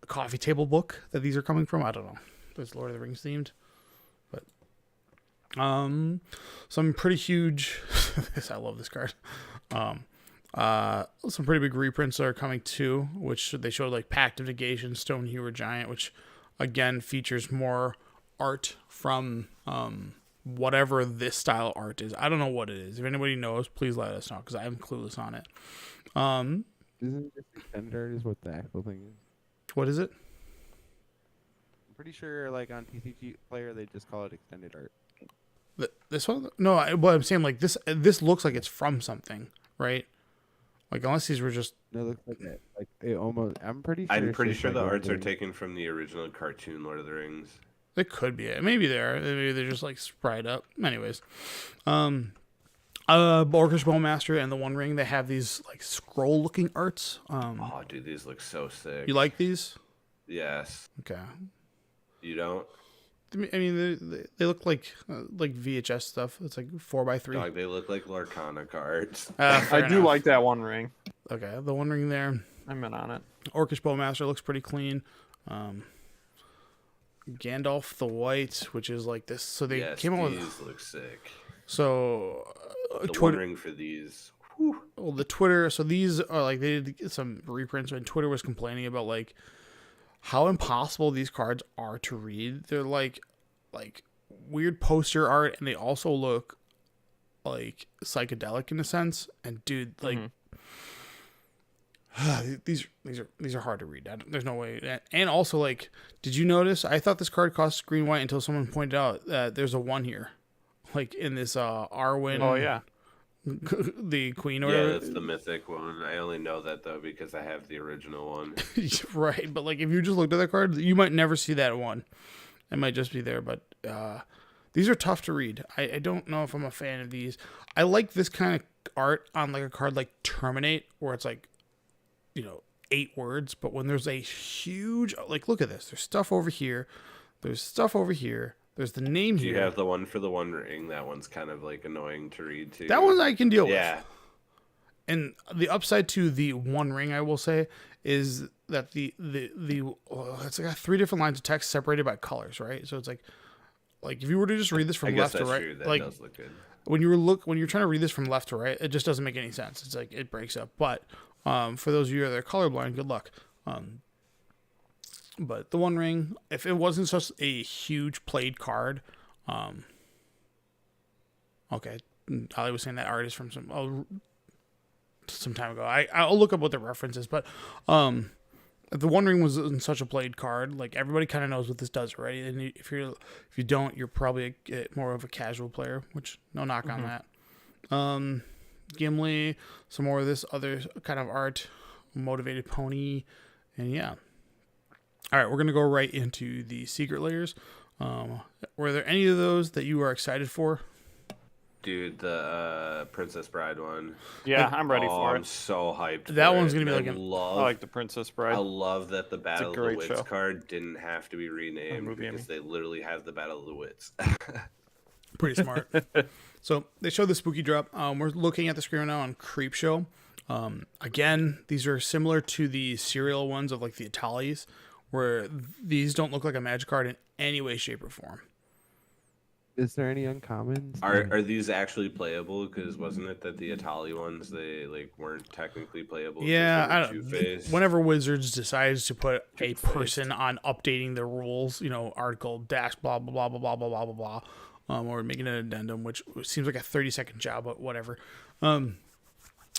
coffee table book that these are coming from. I don't know. It's Lord of the Rings themed, but some pretty huge. I love this card. Some pretty big reprints are coming too, which they showed like Pact of Negation, Stonehewer Giant, which again features more art from whatever this style art is. I don't know what it is. If anybody knows, please let us know because I'm clueless on it. Isn't this extended art is what the actual thing is? What is it? I'm pretty sure like on TCG Player they just call it extended art. This one? No, I'm saying like this looks like it's from something, right? Like unless these were just No, it looks like it. Like it almost. I'm pretty sure. I'm it's pretty just sure like the a arts are thing. taken from the original cartoon Lord of the Rings. it could be it. Maybe they're just like spried up. Anyways, Orcish Bowmaster and the One Ring, they have these like scroll looking arts. Oh, dude, these look so sick. You like these? Yes. Okay. You don't? I mean, they look like VHS stuff. It's like 4x3. Dog, they look like Lorcana cards. I do like that One Ring. Okay, the One Ring there. I'm in on it. Orcish Bowmaster looks pretty clean. Gandalf the White, which is like this. So they Yes, came out these with. look sick. So The Twitter. One Ring for these. Well, the Twitter. So these are like they did some reprints, and Twitter was complaining about like how impossible these cards are to read. They're like weird poster art, and they also look like psychedelic in a sense. And dude, like. These are hard to read. There's no way. And also, like, did you notice? I thought this card cost green white until someone pointed out that there's a 1 here, like in this Arwen. Oh yeah. The Queen or Yeah, whatever. that's the mythic one. I only know that though because I have the original one. Right, but like if you just looked at that card, you might never see that one. It might just be there, but these are tough to read. I don't know if I'm a fan of these. I like this kind of art on like a card like Terminate, where it's like, 8 words, but when there's a huge, like, look at this. There's stuff over here. There's stuff over here. There's the name Do here. you have the one for the One Ring? That one's kind of like annoying to read too. That one I can deal Yeah. with. And the upside to the One Ring, I will say, is that it's like 3 different lines of text separated by colors, right? So it's like if you were to just read this I from guess left to that's right, true. That like does look good. when you're trying to read this from left to right, it just doesn't make any sense. It's like it breaks up. But for those of you that are colorblind, good luck. But the One Ring, if it wasn't such a huge played card, okay, Ali was saying that art is from some time ago. I'll look up what the reference is, but the One Ring was in such a played card. Like everybody kind of knows what this does already. And if you don't, you're probably more of a casual player. Which no knock on that. Gimli, some more of this other kind of art, Motivated Pony, and yeah. All right, we're gonna go right into the secret layers. Were there any of those that you are excited for? Dude, the Princess Bride one. Yeah, I'm ready for I'm it. so hyped. That for one's it. gonna be I like an- love. I like the Princess Bride. I love that the Battle of the great Wits show. card didn't have to be renamed movie, I because mean. they literally have the Battle of the Wits. Pretty smart. So they showed the spooky drop. We're looking at the screen right now on Creep Show. Again, these are similar to the serial ones of like the Italis, where these don't look like a magic card in any way, shape, or form. Is there any uncommons? Are these actually playable? Because wasn't it that the Atali ones they weren't technically playable? 'cause Yeah, they I were don't. two-faced? Whenever Wizards decides to put a Two-faced. person on updating the rules, article dash blah blah blah blah blah blah blah blah blah, or making an addendum, which seems like a 30-second job, but whatever.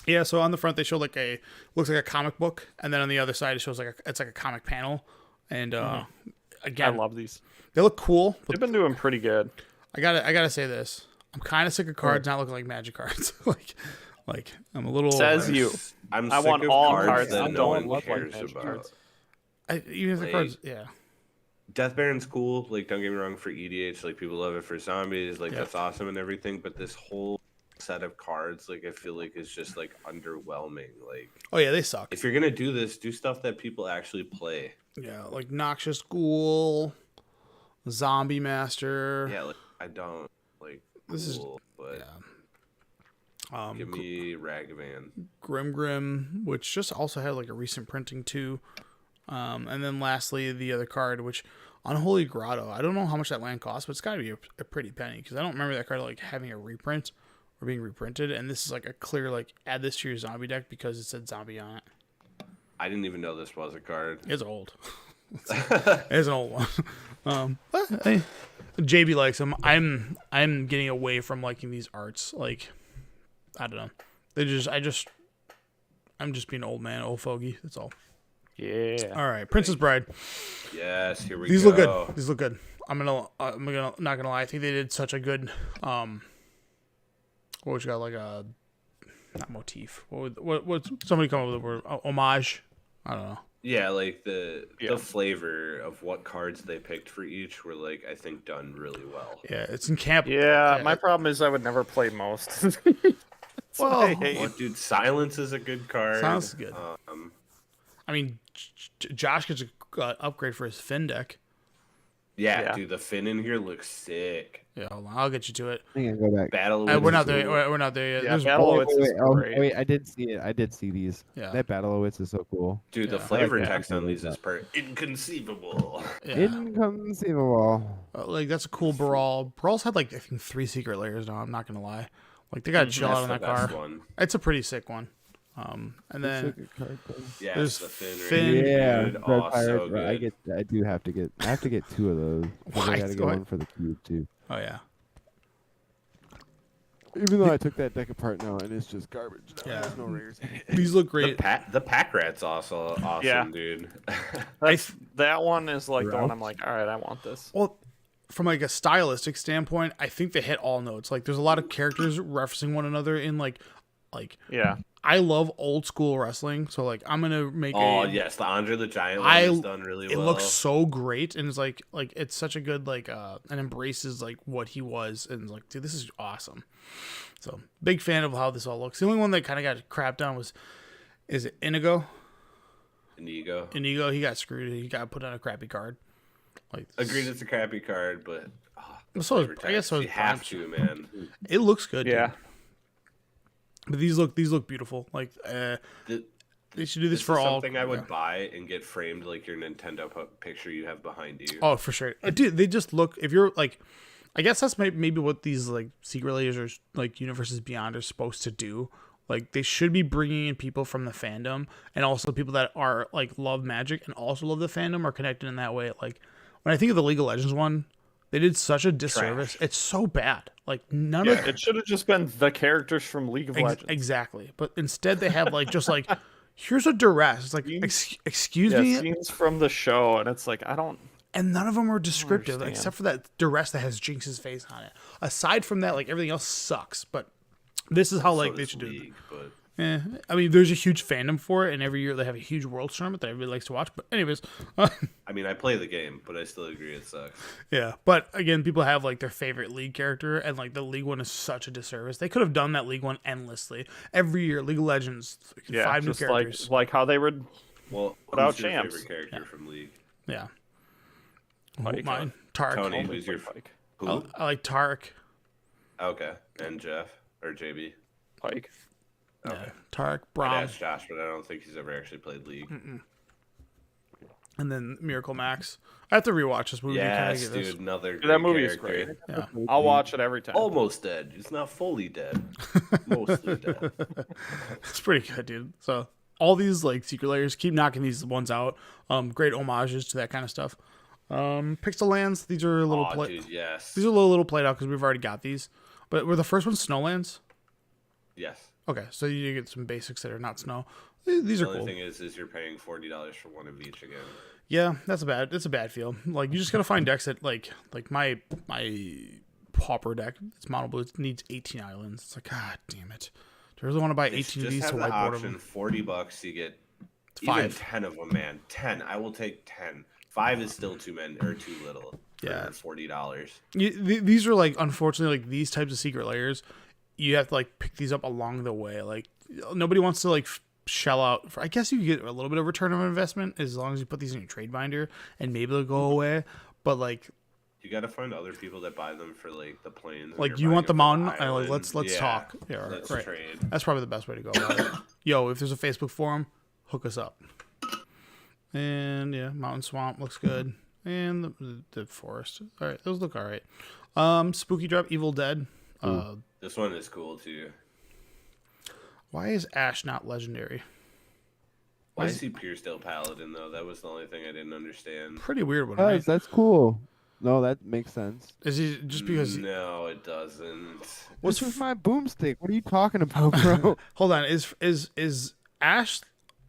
Yeah. So on the front they show looks like a comic book, and then on the other side it shows it's like a comic panel, and I again love these. they look cool. But They've been doing pretty good. I gotta say this. I'm kind of sick of cards not looking like magic cards. like I'm a little. Says you. I'm I sick want of all cards cards that that no don't one look like cares magic about. cards. Even if the Like- cards, yeah. Death Baron's cool. Like, don't get me wrong, for EDH, like people love it for zombies. Like Yeah. that's awesome and everything. But this whole set of cards, like I feel like is just like underwhelming. Like Oh yeah, they suck. if you're gonna do this, do stuff that people actually play. Yeah, like Noxious Ghoul, Zombie Master. Yeah, like I don't like. This is- cool, but Yeah. give me Ragavan. Grim, which just also had like a recent printing too. And then lastly, the other card, which Unholy Grotto. I don't know how much that land costs, but it's got to be a pretty penny because I don't remember that card like having a reprint or being reprinted. And this is like a clear like add this to your zombie deck because it said zombie on it. I didn't even know this was a card. It's old. It's an old one. But hey, JB likes them. I'm getting away from liking these arts. Like, I don't know. I'm just being an old man, old fogey. That's all. Yeah. All right, Princess Bride. Yes, here we These go. look good. These look good. I'm not gonna lie. I think they did such a good what would you got like a not motif. What somebody come up with the word homage? I don't know. Yeah, like the Yeah. flavor of what cards they picked for each were like I think done really well. Yeah, it's in camp. Yeah, my problem is I would never play most. That's what I Well, hate. Well, dude, Silence is a good card. Silence is good. Um, I mean, Josh gets an upgrade for his Finn deck. Yeah, Yeah. dude, the fin in here looks sick. Yeah, hold on. I'll get you to it. I think I go back. Battle. We're not is there. cool. We're not there yet. Yeah, There's Battle Oh, Wits is great. I did see it. I did see these. Yeah. That Battlewitz is so cool. Dude, the Yeah. flavor I like text that. on these is inconceivable. yeah. Inconceivable. Like that's a cool Brawl. Brawl's had like I think 3 secret layers now. I'm not gonna lie. Like they got chill out on That's that the car. best one. It's a pretty sick one. And It's a then good card, though. Yeah, There's it's the fin. Right fin. here, Yeah, dude. Red Oh, Pirate, so bro, good. I have to get 2 of those. 'Cause Why? I gotta get Why? one for the cube too. oh yeah, Even though I took that deck apart now and it's just garbage. Now. Yeah. There's no rares. these look The great. the pack rat's also awesome, Yeah. dude. That one is like the one Ralph? I'm like, all right, I want this. Well, from like a stylistic standpoint, I think they hit all notes. Like there's a lot of characters referencing one another in like Yeah. I love old school wrestling, so like I'm gonna make Oh a. yes, the Andre the Giant one I- is done really It well. looks so great, and it's like it's such a good like and embraces like what he was, and it's like dude, this is awesome. So big fan of how this all looks. The only one that kind of got crapped on is it Inigo? Inigo. Inigo, he got screwed. He got put on a crappy card. Like Agreed, it's a crappy card, but So flavor I guess text, so. you have to, man. It looks good. Yeah. Dude. But these look beautiful. Like The- they should do this This for is all. something I would yeah. buy and get framed like your Nintendo picture you have behind you. Oh, for sure, dude. They just look. If you're like, I guess that's maybe what these like secret layers or like universes beyond are supposed to do. Like they should be bringing in people from the fandom and also people that are like love Magic and also love the fandom are connected in that way. Like when I think of the League of Legends one, they did such a disservice. Trash. It's so bad. Like none Yeah, of it should have just been the characters from League of Legends. exactly. But instead they have like just like here's a duress. It's like excuse Yeah, me, scenes from the show, and it's like I don't. and none of them are descriptive understand. except for that duress that has Jinx's face on it. Aside from that, like everything else sucks. But this is how So like they does should do it. League, but I mean, there's a huge fandom for it, and every year they have a huge World Tournament that everybody likes to watch. But anyways, I mean, I play the game, but I still agree it sucks. yeah. But again, people have like their favorite League character, and like the League one is such a disservice. They could have done that League one endlessly every year. League of Legends, Yeah, 5 new just characters. like how they would. Well, Without who's your champs. favorite character from League? Yeah. Like, Mine, Tark. Tony, only who's your Pike. who? I like Tark. Okay, and Jeff or JB. Pike. Yeah. Tark, I'd Braum, ask Josh, but I don't think he's ever actually played League. and then Miracle Max. I have to rewatch this movie. to kinda Yes, get this. dude, another That great movie is character. great. Yeah. I'll watch it every time. Almost dead. It's not fully dead. Mostly dead. It's pretty good, dude. So all these like secret layers, keep knocking these ones out. Great homages to that kind of stuff. Pixel Lands, these are a little Oh, play. dude, yes. These are a little played out because we've already got these. But were the first ones Snowlands? Yes. Okay, so you get some basics that are not snow. These are The only cool. thing is you're paying $40 for one of each again. Yeah, that's a bad feel. Like you just gotta find decks that like my Pauper deck. It's mono blue. It needs 18 islands. It's like God damn it. Do I really want to buy 18 of Just these to have the whiteboard option, them? $40, you get Five. even 10 of them, man. 10. I will take 10. 5 is still too many or too little. For Yeah. $40. These are like unfortunately like these types of secret layers. You have to like pick these up along the way. Like nobody wants to like shell out. I guess you get a little bit of return on investment as long as you put these in your trade binder, and maybe they'll go away. But like You got to find other people that buy them for like the planes. and like you're you buying want the them for mountain? And, like, island. let's Yeah, talk. Yeah, let's right. trade. That's probably the best way to go about it. Yo, if there's a Facebook forum, hook us up. And yeah, Mountain Swamp looks good. And the forest. All right, those look all right. Spooky Drop, Evil Dead. This one is cool too. Why is Ash not legendary? Why is he Puredale Paladin though? That was the only thing I didn't understand. Pretty weird one, right? Guys, that's cool. No, that makes sense. Is he just because? No, it doesn't. What's This is my boomstick. What are you talking about, bro? Hold on, is Ash?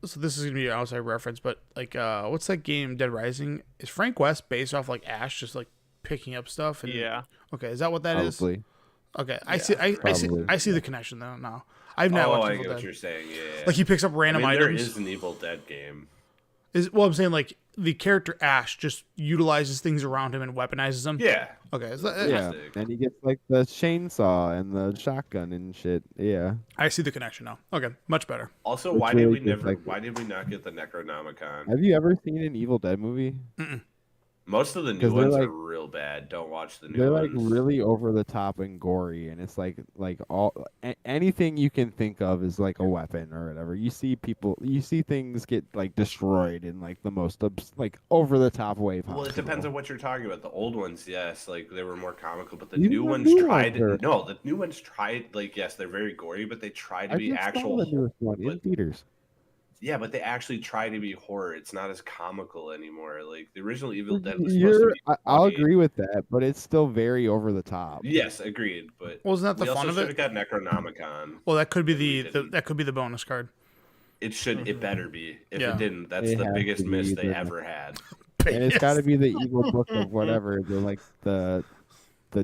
So this is gonna be an outside reference, but like, what's that game, Dead Rising? Is Frank West based off like Ash, just like picking up stuff? And, Yeah. Okay, is that what that is? Probably. Okay, I see. I see. probably. I see the connection though. Now I've not Oh, watched I Evil get what Dead. you're saying. Yeah. Like he picks up random I mean, there items. is an Evil Dead game. Is well, I'm saying like the character Ash just utilizes things around him and weaponizes them. Yeah. Okay, is that, Yeah, Fantastic. and he gets like the chainsaw and the shotgun and shit. Yeah. I see the connection now. Okay, much better. Also, It's why really did we good, like- Why did we not get the Necronomicon? Have you ever seen an Evil Dead movie? Most of the new 'Cause they're ones are like- real bad. Don't watch the new They're ones. like really over the top and gory, and it's like anything you can think of is like a weapon or whatever. You see things get like destroyed in like the most like over the top way possible. Well, it depends on what you're talking about. The old ones, yes, like they were more comical, but the Even new the ones new tried. ones are- No, the new ones tried. Like, yes, they're very gory, but they try to I be just saw actual. the newest one in but- theaters. Yeah, but they actually try to be horror. It's not as comical anymore. Like the original Evil Dead was supposed to You're, be. I'll funny. agree with that, but it's still very over the top. Yes, agreed. But Wasn't that we the fun also of should it? have got Necronomicon. Well, that could be We the didn't. that could be the bonus card. It should. It better be. If Yeah. it didn't, that's It the has biggest to miss be they the- ever had. And it's got to be the evil book of whatever, the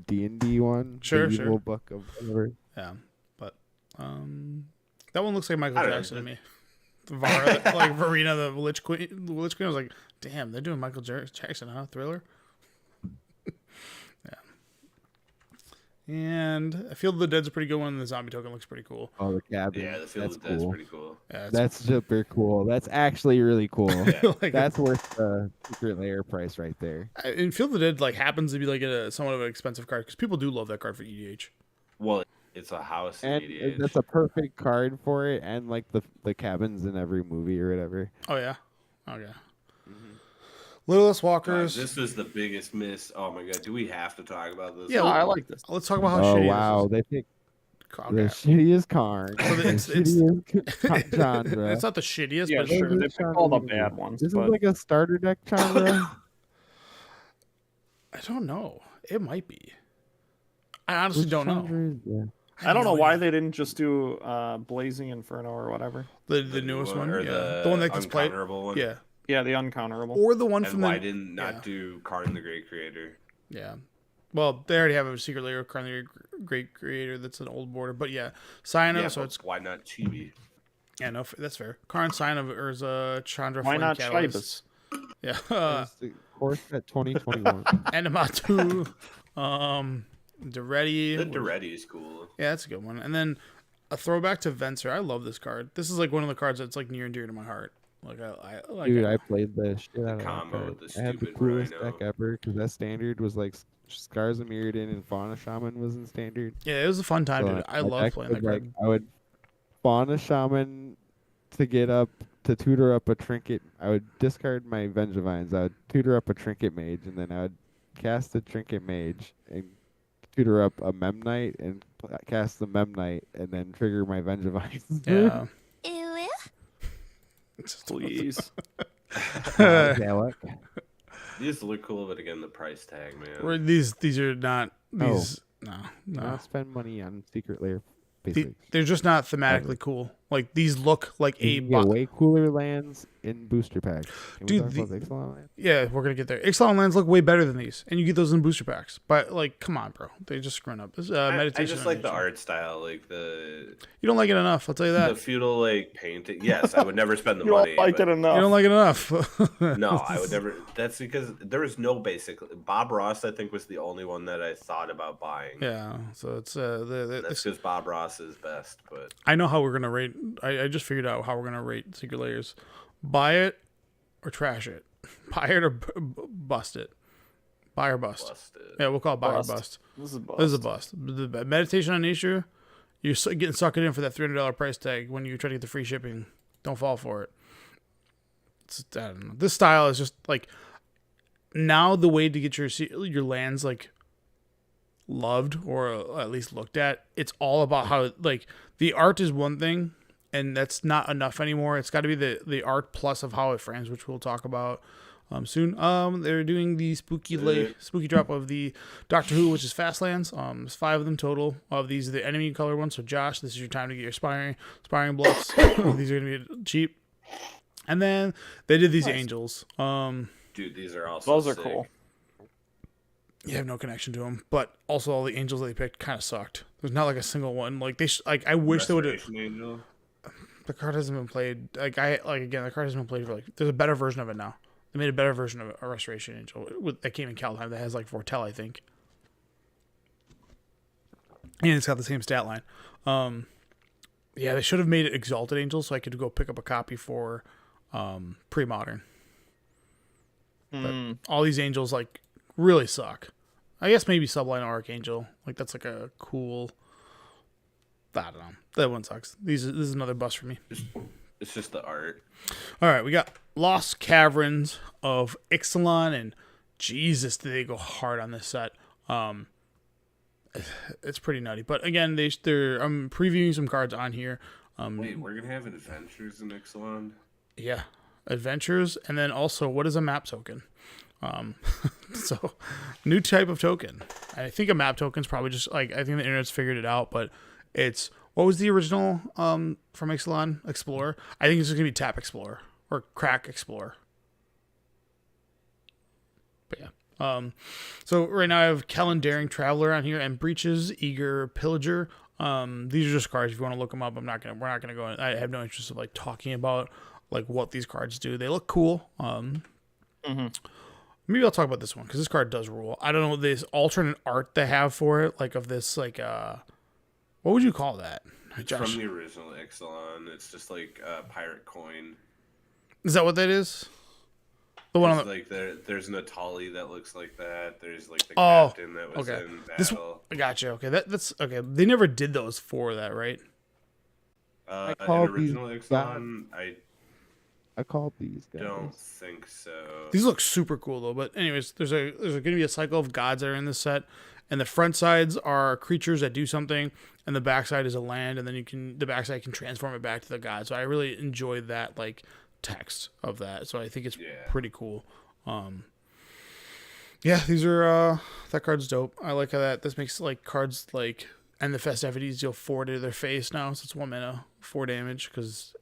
D&D one, Sure, the sure. evil book of whatever. Yeah, but that one looks like Michael I don't know. Jackson to me. Vara, like Verena, the Lich Queen. The Lich Queen. I was like, damn, they're doing Michael Jackson, huh? Thriller. Yeah. And I feel the Dead's a pretty good one. And the Zombie Token looks pretty cool. Oh, the cabin. Yeah, the Field that's of Dead's cool. pretty cool. Yeah, That's super cool. That's actually really cool. like That's worth the secret layer price right there. and Field of the Dead like happens to be like a somewhat of an expensive card because people do love that card for EDH. Well, it's a house in And EDH. that's a perfect card for it, and like the cabins in every movie or whatever. Oh yeah, okay. Littlest God, Walkers. this was the biggest miss. Oh my god, do we have to talk about this? Yeah, No, well, I like this. Let's talk about how Oh shitty wow, this they picked is. the Okay. shittiest card. So the it's- shittiest genre. It's not the shittiest, Yeah, but sure. Those They are picked all the Chandra bad movies. ones, This but is like a starter deck genre. I don't know. It might be. I honestly don't know. Yeah. I don't know no why idea. they didn't just do Blazing Inferno or whatever. The The newest new one, or yeah, the one that gets played, uncounterable one. yeah, Yeah, the uncounterable. or the one And from why the didn't not yeah. do Karn the Great Creator? yeah. Well, they already have a secret layer of Carly Great Creator that's an old border, but yeah, Cyano. Yeah, so but it's why not Chibi? yeah, no, that's fair. Karn Cyano or is Chandra. Why Flame not Catalyst. Shibas? Yeah, It's the course at 2021. Animatu, Duretti. The Duretti is cool. Yeah, that's a good one. And then a throwback to Venser. I love this card. This is like one of the cards that's like near and dear to my heart. Like I like Dude, it. I played the shit out of that combo card. with the I had the stupid coolest Rhino. deck ever because that standard was like Scars of Mirrodin and Fauna Shaman was in standard. Yeah, it was a fun time, So dude. I my love deck playing was that card. I would Fauna Shaman to get up to tutor up a trinket. I would discard my Vengevines. I would tutor up a trinket mage, and then I would cast a trinket mage and tutor up a Memnite and cast the Memnite, and then trigger my Vengevines. Yeah. Please. Gallic. These look cool, but again, the price tag, man. These are not these. No, no. Not spend money on secret layer The- basics. they're just not thematically cool. Like these look like a You can get way cooler lands in booster packs. Can Dude, we talk about the Ixalan land? yeah, we're gonna get there. Ixalan lands look way better than these, and you get those in booster packs. But like, come on, bro, they just screwing up. This I meditation. just on like the nature. art style, like the You don't like it enough. I'll tell you the that. feudal like painting. Yes, I would never spend the You money. don't like but- it enough. You don't like it enough. No, I would never. That's because there is no basic. Bob Ross, I think, was the only one that I thought about buying. Yeah, so it's That's because Bob Ross is best. But I know how we're gonna rate. I just figured out how we're gonna rate Secret Layers. Buy it or trash it. Buy it or bust it. Buy or bust. busted. Yeah, we'll call it buy Bust. or bust. This is a bust. This is a bust. The meditation on nature, you're getting sucked in for that $300 price tag when you try to get the free shipping. Don't fall for it. I don't know. This style is just like now the way to get your lands like loved or at least looked at. It's all about how like the art is one thing, and that's not enough anymore. It's got to be the art plus of how it frames, which we'll talk about soon. They're doing the spooky drop of the Doctor Who, which is Fastlands. There's 5 of them total. Of these are the enemy color ones. So Josh, this is your time to get your Spiring Bluffs. These are gonna be cheap. And then they did these angels. Dude, these are also Those are sick. cool. You have no connection to them, but also all the angels they picked kind of sucked. There's not like a single one. Like I wish they would have. Restoration Angel. The card hasn't been played. The card hasn't been played for like. There's a better version of it now. They made a better version of a Restoration Angel that came in Kaldheim that has like Foretell, I think. And it's got the same stat line. Yeah, they should have made it Exalted Angel so I could go pick up a copy for pre-modern. Hmm. All these angels like really suck. I guess maybe Sublime Archangel. Like that's like a cool. I don't know. That one sucks. This is another bust for me. It's just the art. All right, we got Lost Caverns of Ixalan, and Jesus, did they go hard on this set? It's pretty nutty. But again, I'm previewing some cards on here. Wait, we're gonna have adventures in Ixalan? Yeah, adventures, and then also what is a map token? So new type of token. I think a map token is probably just like I think the internet's figured it out, but it's what was the original from Ixalan Explorer? I think it's just gonna be Tap Explorer or Crack Explorer. But yeah. So right now I have Kellen Daring Traveler on here and Breaches Eager Pillager. These are just cards. If you want to look them up, we're not gonna go. I have no interest of like talking about like what these cards do. They look cool. Maybe I'll talk about this one because this card does rule. I don't know this alternate art they have for it, like of this like what would you call that, Josh? From the original Ixalan, it's just like a pirate coin. Is that what that is? The one on the Like there's an Atali that looks like that. There's like the Oh, captain that was okay. in This battle. I gotcha. Okay, that's okay. They never did those for that, right? In call these original Ixalan, I I called these guys. don't think so. These look super cool though. But anyways, there's going to be a cycle of gods that are in this set, and the front sides are creatures that do something, and the backside is a land, and then the backside can transform it back to the god. So I really enjoyed that like text of that. So I think it's pretty cool. Yeah, these are that card's dope. I like how this makes like cards like end the festivities deal 4 to their face now, so it's 1 mana, 4 damage because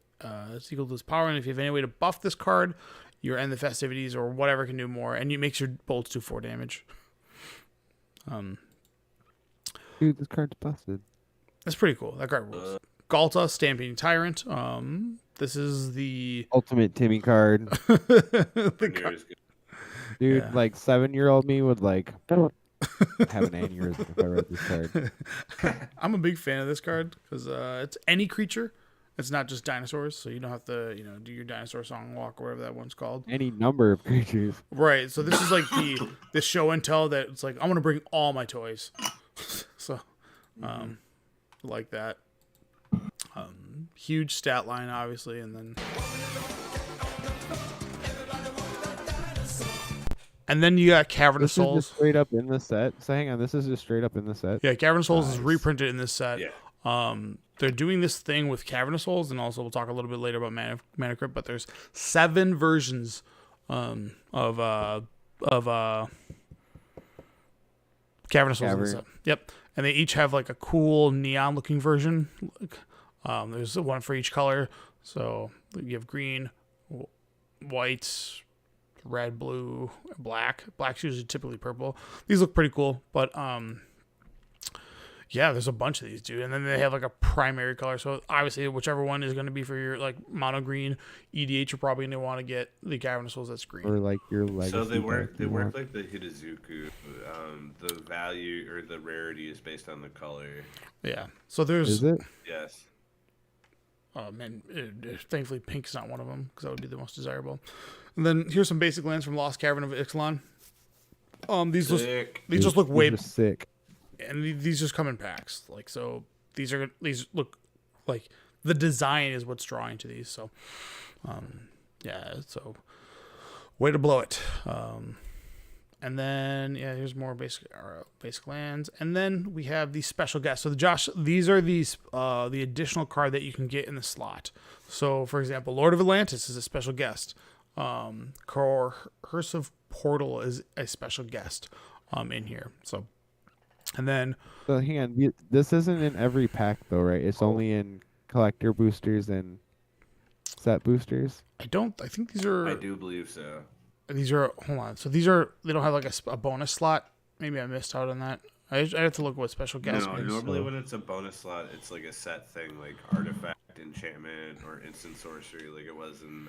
it's equal to its power. And if you have any way to buff this card, your end the festivities or whatever can do more, and it makes your bolts do 4 damage. Dude, this card's busted. That's pretty cool. That card rules. Galta, Stampeding Tyrant. This is the Ultimate Timmy card. the card. Dude, Yeah. like 7-year-old me would like have an aneurysm if I read this card. I'm a big fan of this card because it's any creature. It's not just dinosaurs, so you don't have to, do your dinosaur song walk or whatever that one's called. Any number of creatures. Right. So this is like the show and tell that it's like I want to bring all my toys. So, like that. Huge stat line, obviously, and then you got Cavern of This is Souls. just straight up in the set. So hang on, this is just straight up in the set. Yeah, Cavern of Souls is Nice. reprinted in this set. Yeah. They're doing this thing with Cavern of Souls, and also we'll talk a little bit later about Mana Crypt, but there's 7 versions of Cavern of Souls in this set. Yep. And they each have like a cool neon looking version. There's one for each color. So you have green, white, red, blue, black. Black's usually typically purple. These look pretty cool, but yeah, there's a bunch of these, dude. And then they have like a primary color. So obviously, whichever one is going to be for your like mono green EDH, you're probably going to want to get the Cavern of Souls that's green. Or like your legacy. So they work. deck They you work want. like the Hitazuku. The value or the rarity is based on the color. Yeah. So there's Is it? Yes. man, thankfully pink's not one of them because that would be the most desirable. And then here's some basic lands from Lost Cavern of Ixalan. These Sick. just look These way, are sick. and these just come in packs. Like so, these look like the design is what's drawing to these. So, yeah. So, way to blow it. And then here's more basic lands, and then we have the special guests. So Josh, these are the additional card that you can get in the slot. So for example, Lord of Atlantis is a special guest. Cursive Portal is a special guest in here. So, and then So hang on, this isn't in every pack though, right? It's only in collector boosters and set boosters. I think these are. I do believe so. Hold on. So they don't have like a bonus slot. Maybe I missed out on that. I have to look what special guest No, means. normally when it's a bonus slot, it's like a set thing, like artifact, enchantment, or instant sorcery, like it was in.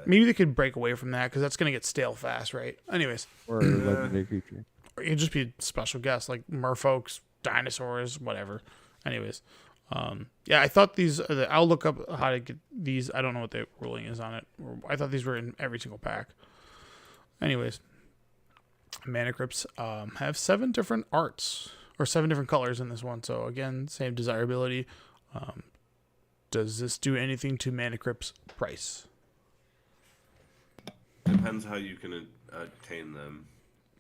Maybe they could break away from that because that's gonna get stale fast, right? Anyways, Or a legendary creature. or it could just be special guests like merfolks, dinosaurs, whatever. Anyways, yeah, I thought these. I'll look up how to get these. I don't know what the ruling is on it. I thought these were in every single pack. Anyways, Mana Crypts have 7 different arts or 7 different colors in this one. So again, same desirability. Does this do anything to Mana Crypt's price? Depends how you can attain them.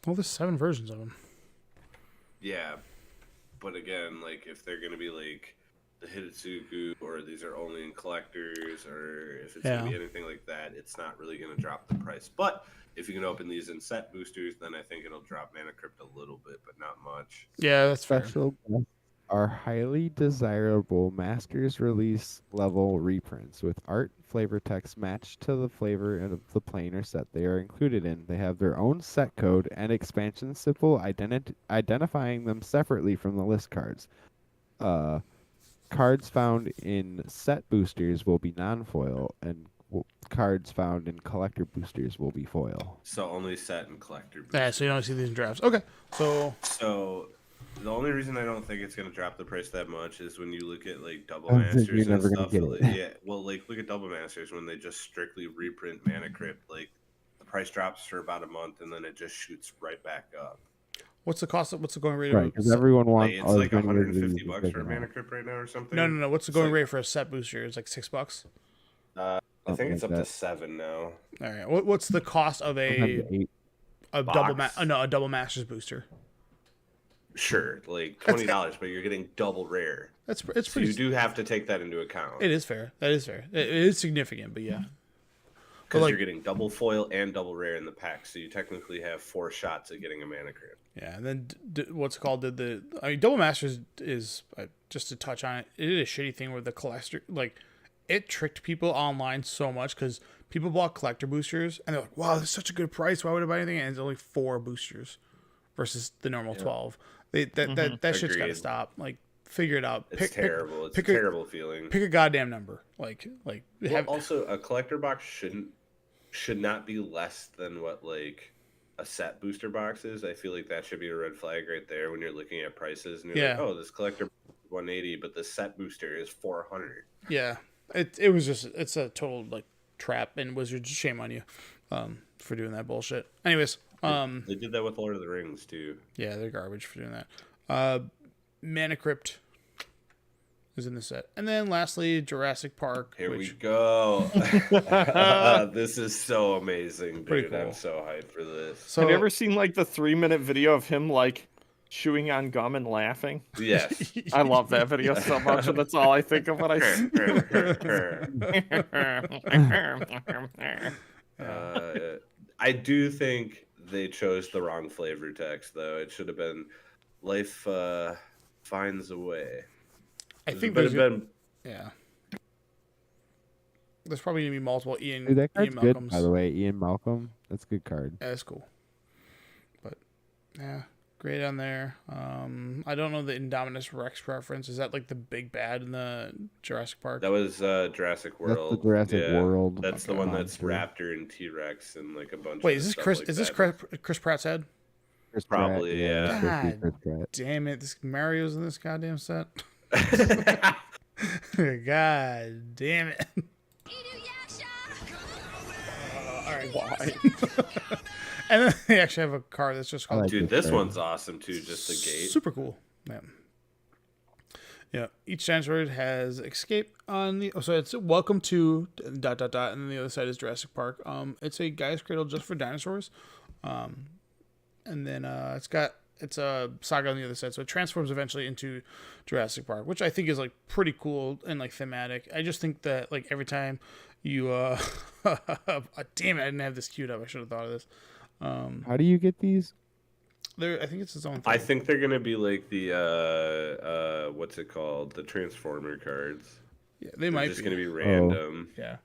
Well, there's 7 versions of them. Yeah, but again, like if they're gonna be like the Hitotsuku, or these are only in collectors, or if it's gonna be anything like that, it's not really gonna drop the price. But if you can open these in set boosters, then I think it'll drop Mana Crypt a little bit, but not much. Yeah, that's fair. Special guests are highly desirable Masters release level reprints with art flavor text matched to the flavor of the plane or set they are included in. They have their own set code and expansion symbol identifying them separately from the list cards. Cards found in set boosters will be non-foil, and cards found in collector boosters will be foil. So only set and collector. Yeah, so you don't see these in drafts. Okay, So the only reason I don't think it's gonna drop the price that much is when you look at like double I think masters you're and never gonna stuff. get Like, it. yeah, well, like look at double masters when they just strictly reprint Mana Crypt. Like the price drops for about a month and then it just shoots right back up. what's the cost? What's the going rate? Right, because everyone Like, wants it's all like as many 150 reviews as bucks they for a can Mana have. Crypt right now or something. No. What's the It's going like- rate for a set booster? It's like $6. I Something think it's like up to that. 7 now. All right. What's the cost of Sometimes a 8. Box? a double masters booster? Sure, like $20, but you're getting double rare. It's So pretty. you do have to take that into account. It is fair. That is fair. It is significant, but yeah. Because like- you're getting double foil and double rare in the pack, so you technically have 4 shots at getting a Mana Crypt. Yeah, and then what's it called? Double Masters is just to touch on it. It did a shitty thing where the collector, like, it tricked people online so much because people bought collector boosters and they're like, "Wow, this is such a good price. Why would I buy anything?" And it's only 4 boosters versus the normal 12. That shit's got to Agreed. stop. Like, figure it out. It's terrible. It's pick a terrible feeling. Pick a goddamn number. Well, also, a collector box should not be less than what like a set booster box is. I feel like that should be a red flag right there when you're looking at prices and you're like, Yeah. oh, this collector 180, but the set booster is 400. Yeah, it was just it's a total like trap, and Wizards, shame on you for doing that bullshit. Anyways, They did that with Lord of the Rings too. yeah, they're garbage for doing that. Mana Crypt is in the set, and then lastly Jurassic Park. Here we which, go. This is so amazing, Pretty dude. cool. I'm so hyped for this. So Have you ever seen like the 3-minute video of him like chewing on gum and laughing? Yes. I love that video so much, and that's all I think of when I see I do think they chose the wrong flavor text, though. It should have been "Life finds a way." I think But there's been yeah. There's probably gonna be multiple Ian. Dude, that card's Ian good, Malcolms. by the way. Ian Malcolm. That's a good card. Yeah, that's cool. But yeah, great on there. I don't know the Indominus Rex reference. Is that like the big bad in the Jurassic Park? that was Jurassic World. That's the Jurassic Yeah. World. That's the Okay. one that's monster. Raptor and T-Rex and like a bunch. Wait, of is this stuff Chris? like Is this that. Chris Pratt's head? Chris Pratt, Probably, yeah. it's supposed to be God. Chris Pratt. Damn it! This Mario's in this goddamn set. God damn it! All right, why? And then they actually have a car that's just I called like Dude, this this card. one's awesome too. Just the gate. super cool. Yeah. Each android has escape on the. Oh, so it's welcome to ... and then the other side is Jurassic Park. It's a guy's cradle just for dinosaurs, and then it's a saga on the other side. So it transforms eventually into Jurassic Park, which I think is like pretty cool and like thematic. I just think that like every time you damn it, I didn't have this queued up. I should have thought of this. How do you get these? I think it's its own thing. I think they're gonna be like the what's it called? The Transformer cards. yeah, they They're might just be. gonna be random. Yeah.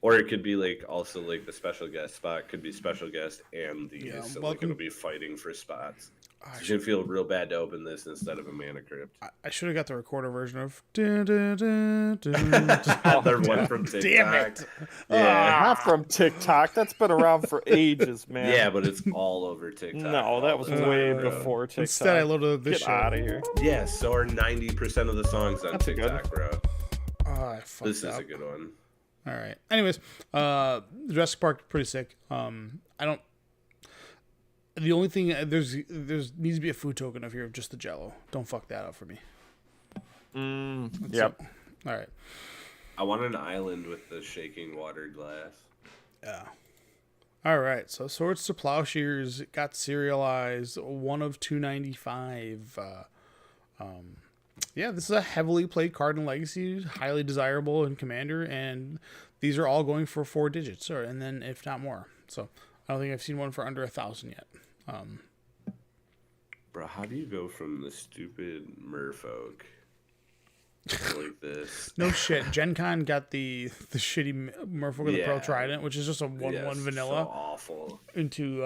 Or it could be like also like the special guest spot could be special guest and these, Yeah, so like welcome- it'll be fighting for spots. I So it's gonna feel real bad to open this instead of a Mana Crypt. I should have got the recorder version of. Dun, dun, dun, dun, dun. They're one from TikTok. Damn it. Yeah, Not from TikTok. That's been around for ages, man. yeah, but it's all over TikTok. No, that all was the time, way bro. before TikTok. Instead, I loaded this Get shit. out of here. Yeah, so are 90% of the songs on That's a good TikTok, bro. Oh, I fucked This is up. a good one. All right. Anyways, Jurassic Park pretty sick. I don't. The only thing there's needs to be a food token of here of just the Jello. Don't fuck that up for me. Yep. All right. I want an island with the shaking water glass. Yeah. All right. So Swords to Plowshares got serialized. One of 295. Yeah, this is a heavily played card in Legacy, highly desirable in Commander, and these are all going for 4 digits, and then if not more. So I don't think I've seen one for under 1,000 yet. Bro, how do you go from the stupid merfolk to like this? No shit. Gen Con got the shitty Merfolk with the Pearl Yeah. Trident, which is just a 1/1 Yes, vanilla So awful. into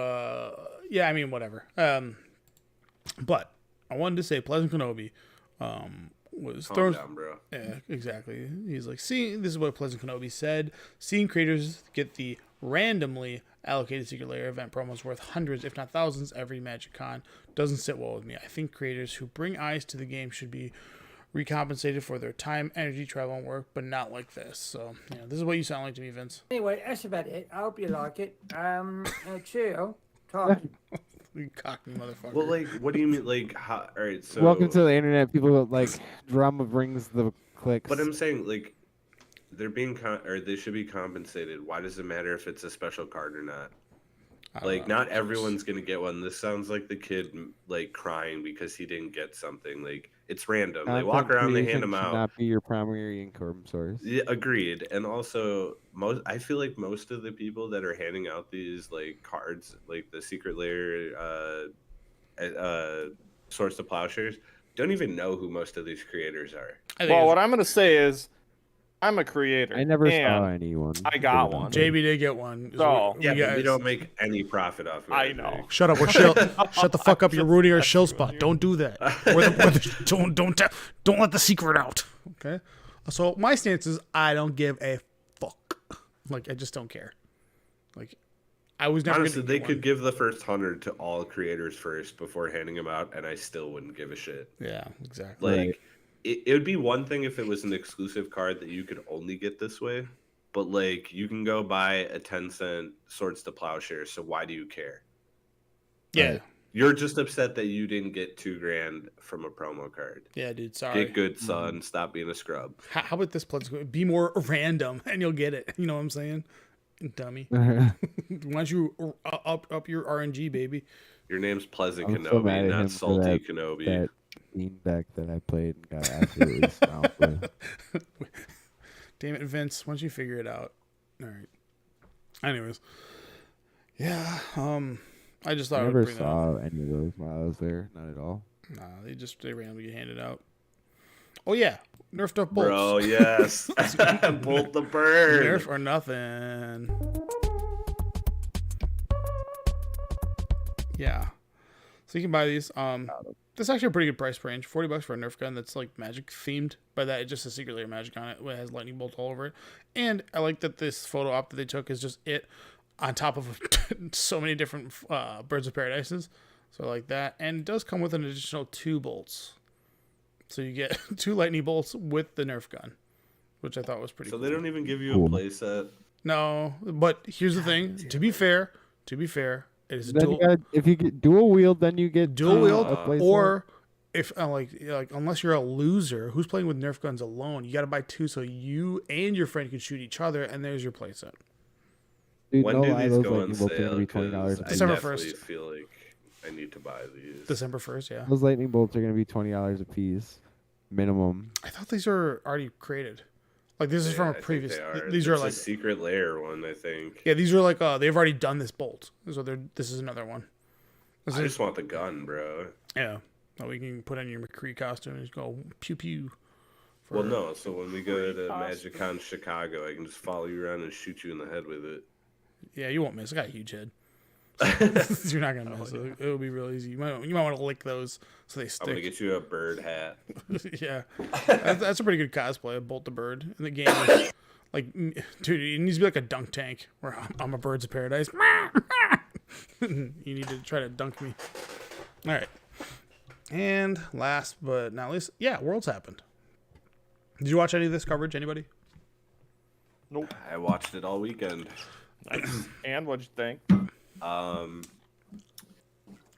yeah, I mean whatever. But I wanted to say Pleasant Kenobi was Calm thrown. down, bro. Yeah, exactly. He's like, this is what Pleasant Kenobi said. Seeing creators get the randomly allocated secret layer event promos worth hundreds, if not thousands, every Magic Con doesn't sit well with me. I think creators who bring eyes to the game should be recompensated for their time, energy, travel, and work, but not like this. So, yeah, this is what you sound like to me, Vince. Anyway, that's about it. I hope you like it. Cheerio. Talk. You cockney motherfucker. Well, like, what do you mean? Like, how? All right, so. Welcome to the internet. People like drama brings the clicks. But I'm saying, like, they're being or they should be compensated. Why does it matter if it's a special card or not? Like, not everyone's gonna get one. This sounds like the kid like crying because he didn't get something. Like, it's random. They walk around, they hand them out. Not be your primary income source. Yeah, agreed. And also, I feel like most of the people that are handing out these like cards, like the secret layer, Source to Plowshares, don't even know who most of these creators are. Well, what I'm gonna say is, I'm a creator. I never saw and anyone. I got one. JB did get one. So, Yeah, but we guys- don't make any profit off of it. I know. Shut up. Shut the fuck up. You're ruining our shill spot. Don't do that. Don't let the secret out. Okay. So my stance is I don't give a fuck. Like I just don't care. Like I was never. Honestly, gonna they get could one. give the first 100 to all creators first before handing them out, and I still wouldn't give a shit. Yeah, exactly. Like, Right. it would be one thing if it was an exclusive card that you could only get this way, but like you can go buy a 10-cent Swords to Plowshares, so why do you care? Yeah. You're just upset that you didn't get $2,000 from a promo card. Yeah, dude. Sorry. Get good, son. Stop being a scrub. How about this? Be more random, and you'll get it. You know what I'm saying? Dummy. Why don't you up your RNG, baby? Your name's Pleasant I'm so mad Kenobi, at him not for Salty that- Kenobi. that team deck that I played and got absolutely stomped with. Damn it, Vince. Why don't you figure it out? All right. Anyways. Yeah. I just I thought I never would bring that up. saw any of those while I was there. Not at all. Nah, they randomly get handed out. Oh yeah, nerfed up bolts. Bro, yes. Bolt the bird. Nerf or nothing. Yeah. So you can buy these. This is actually a pretty good price range. $40 for a Nerf gun that's like magic themed. By that, it's just a secret layer magic on it. It has lightning bolts all over it. And I like that this photo op that they took is just it on top of so many different Birds of Paradises. So I like that. And it does come with an additional 2 bolts. So you get 2 lightning bolts with the Nerf gun, which I thought was pretty So cool. they don't even give you a Cool. playset. No, but here's the thing. To be fair, it is a Then dual, you gotta, if you get dual wield, then you get dual wield, a playset. or if like unless you're a loser who's playing with Nerf guns alone, you got to buy 2 so you and your friend can shoot each other, and there's your playset. Dude, When no do lie, these those go on lightning bolts are sale? gonna be $20. I December definitely 1st. feel like I need to buy these. December 1st, yeah. Those lightning bolts are gonna be $20 a piece, minimum. I thought these are already created. Like this is from Yeah, a I think previous. they are. These It's are a like secret layer one, I think. yeah, these are like they've already done this bolt, so this is another one. This I is, just want the gun, bro. yeah. That we can put on your McCree costume and just go pew pew. for- Well, no. So when we go to MagicCon Chicago, I can just follow you around and shoot you in the head with it. Yeah, you won't miss. I got a huge head. You're not gonna miss. It'll be real easy. You might want to lick those so they I'm gonna stick. get you a bird hat. Yeah, that's a pretty good cosplay. Bolt the Bird in the game. Is, like, dude, it needs to be like a dunk tank where I'm a Birds of Paradise. You need to try to dunk me. All right. And last but not least, yeah, Worlds happened. Did you watch any of this coverage? Anybody? Nope. I watched it all weekend. Nice. And what'd you think?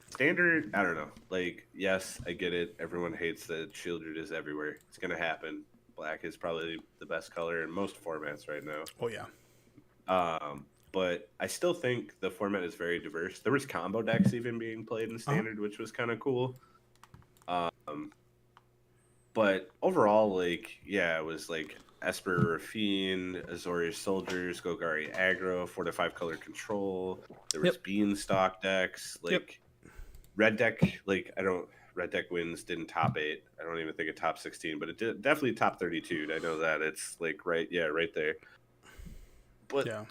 Standard, I don't know. Like, yes, I get it. Everyone hates that Shieldred is everywhere. It's gonna happen. Black is probably the best color in most formats right now. Oh yeah. But I still think the format is very diverse. There was combo decks even being played in Standard, which was kind of cool. But overall, like, yeah, it was like Esper Rafine, Azorius Soldiers, Golgari Aggro, 4 to 5 color control. There was Beanstalk decks, like red deck. Like red deck wins didn't top 8. I don't even think it top 16, but it did definitely top 32. I know that it's like right there. But Yeah.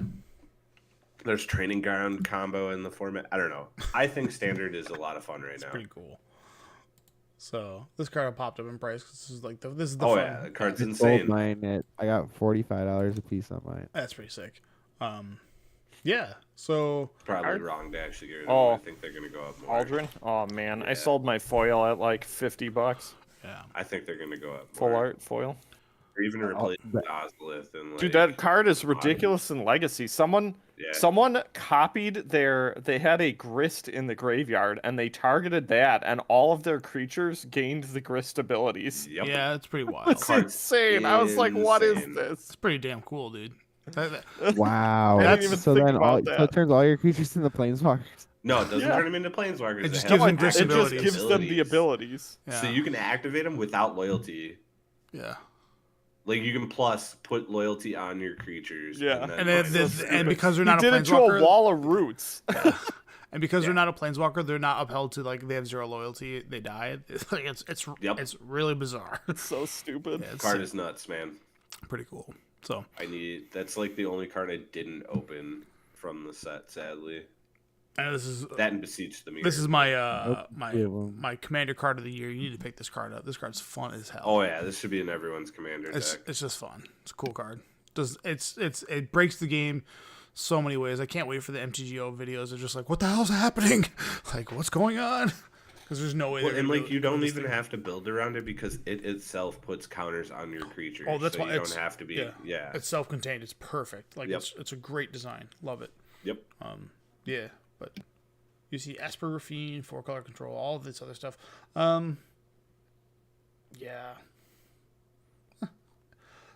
there's training ground combo in the format. I don't know. I think Standard is a lot of fun right now. Pretty cool. So this card popped up in price because this is like this is the Oh fun. yeah, the card's Sold insane. mine I got $45 a piece on mine. That's pretty sick. Yeah. So Probably wrong to actually get rid of Oh. them. I think they're gonna go up more. Aldrin? Oh man, I Yeah. sold my foil at like $50. yeah. I think they're gonna go up Full more. art foil. Or even replace but- Ozolith and like, Dude, that card is ridiculous in Legacy. Someone copied they had a grist in the graveyard and they targeted that and all of their creatures gained the grist abilities. Yep. Yeah, it's pretty wild. It's insane. I was like, what is insane. this? It's pretty damn cool, dude. Wow. I didn't That's- even so think then about so that. it turns all your creatures into planeswalkers. No, it doesn't Yeah. turn them into planeswalkers. It just They gives have them grist It just abilities. gives them the abilities. Yeah. So you can activate them without loyalty. Yeah. Like you can plus put loyalty on your creatures. Yeah. And then bind them. and because they're not He a did it to a planeswalker, wall of roots. and because they're not a planeswalker, they're not upheld to like they have 0 loyalty. They die. It's like it's really bizarre. It's so stupid. Yeah, it's card is nuts, man. pretty cool. So That's like the only card I didn't open from the set, sadly. I know this is That and Beseech the Mirror. this is my Yeah, well- my commander card of the year. You need to pick this card up. This card's fun as hell. Oh yeah, this should be in everyone's commander It's deck. it's just fun. It's a cool card. It breaks the game so many ways. I can't wait for the MTGO videos. They're just like, what the hell's happening? Like, what's going on? Because there's no way. Well, they're and gonna like do you don't this even thing. have to build around it because it itself puts counters on your creatures. Oh, that's so why you it's don't have to be. Yeah. It's self-contained. It's perfect. Like Yep. it's a great design. Love it. Yep. Yeah, but you see Esper Rafine, 4 color control, all of this other stuff. Yeah.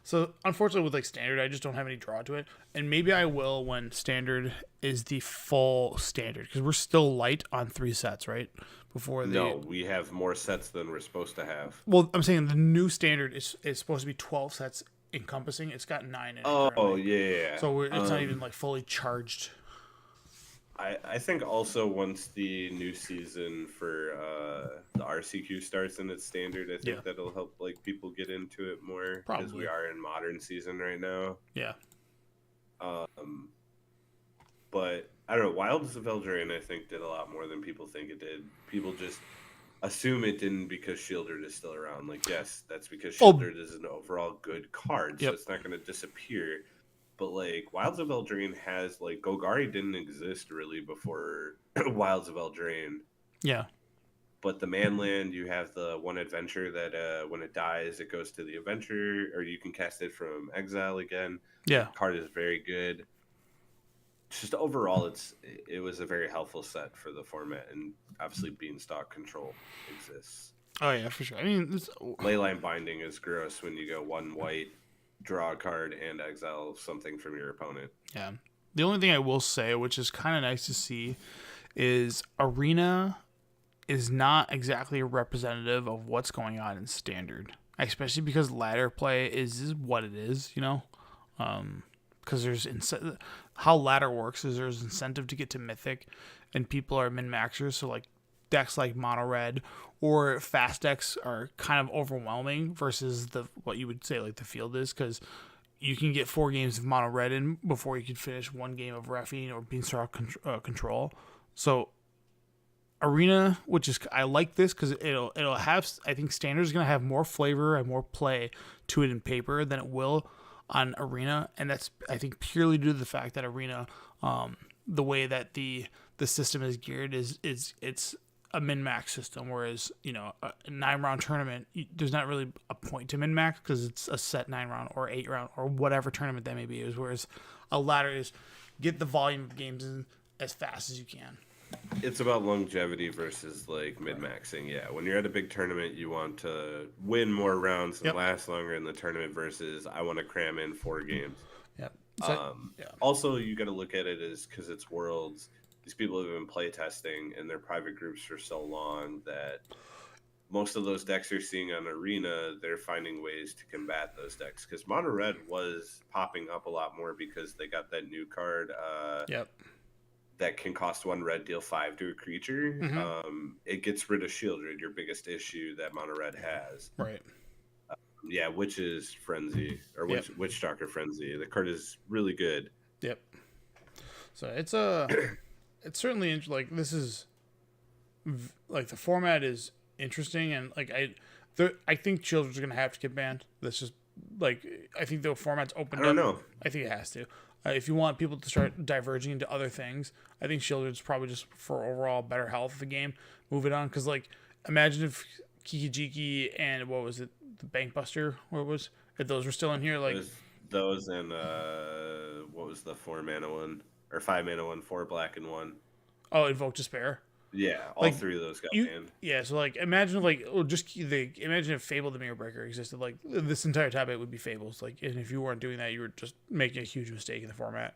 So unfortunately with like standard, I just don't have any draw to it. And maybe I will when standard is the full standard because we're still light on 3 sets, right? Before the No, we have more sets than we're supposed to have. Well, I'm saying the new standard is supposed to be 12 sets encompassing. It's got 9 in it. Oh currently. yeah. So it's not even like fully charged. I think also once the new season for the RCQ starts in its standard, I think Yeah. that'll help like people get into it more because we Probably. are in modern season right now. Yeah. But I don't know. Wilds of Eldraine, I think, did a lot more than people think it did. People just assume it didn't because Shieldred is still around. Like, yes, that's because Oh. Shieldred is an overall good card, so Yep. it's not going to disappear. But like, Wilds of Eldraine has like Golgari didn't exist really before Wilds of Eldraine. Yeah. But the Manland, you have the one adventure that when it dies, it goes to the adventure, or you can cast it from exile again. Yeah. Card is very good. Just overall, it was a very helpful set for the format, and obviously Beanstalk control exists. Oh yeah, for sure. I mean, Leyline Binding is gross when you go 1 white, draw a card, and exile something from your opponent. yeah. The only thing I will say, which is kind of nice to see, is Arena is not exactly a representative of what's going on in Standard, especially because ladder play is what it is, you know. Because there's how ladder works is there's incentive to get to Mythic, and people are min maxers, so like decks like mono red or fast decks are kind of overwhelming versus what you would say like the field is, because you can get 4 games of mono red in before you can finish 1 game of Refine or Beanstalk control. So Arena, which is I like this because it'll have, I think Standard is gonna have more flavor and more play to it in paper than it will on Arena, and that's I think purely due to the fact that Arena, the way that the system is geared is it's a min-max system, whereas, you know, a 9-round tournament, there's not really a point to min-max because it's a set 9-round or 8-round or whatever tournament that may be. Whereas a ladder is get the volume of games in as fast as you can. It's about longevity versus like mid-maxing. Yeah, when you're at a big tournament, you want to win more rounds and last longer in the tournament versus I want to cram in 4 games. Yep. Also, you got to look at it as because it's Worlds. These people have been play testing in their private groups for so long that most of those decks you're seeing on Arena, they're finding ways to combat those decks. Because Mono Red was popping up a lot more because they got that new card. That can cost 1 red, deal 5 to a creature. It gets rid of Shieldred, your biggest issue that Mono Red has. Right. Yeah, Witch's Frenzy or Witch Doctor Frenzy. The card is really good. Yep. So it's it's certainly like this is like the format is interesting, and like I think Children's gonna have to get banned. That's just like I think the format's opened up. I don't know. I think it has to. If you want people to start diverging into other things, I think Shieldred's probably just for overall better health of the game. Move it on, because like imagine if Kiki-Jiki and what was it, the Bankbuster, where it was, if those were still in here, like those and what was the 4-mana one or 5-mana one, 4 black and 1? Oh, Invoke Despair. Yeah, all like, 3 of those got banned. Yeah, so like imagine imagine if Fable the Mirror Breaker existed. Like this entire top 8 would be Fables. Like, and if you weren't doing that, you were just making a huge mistake in the format.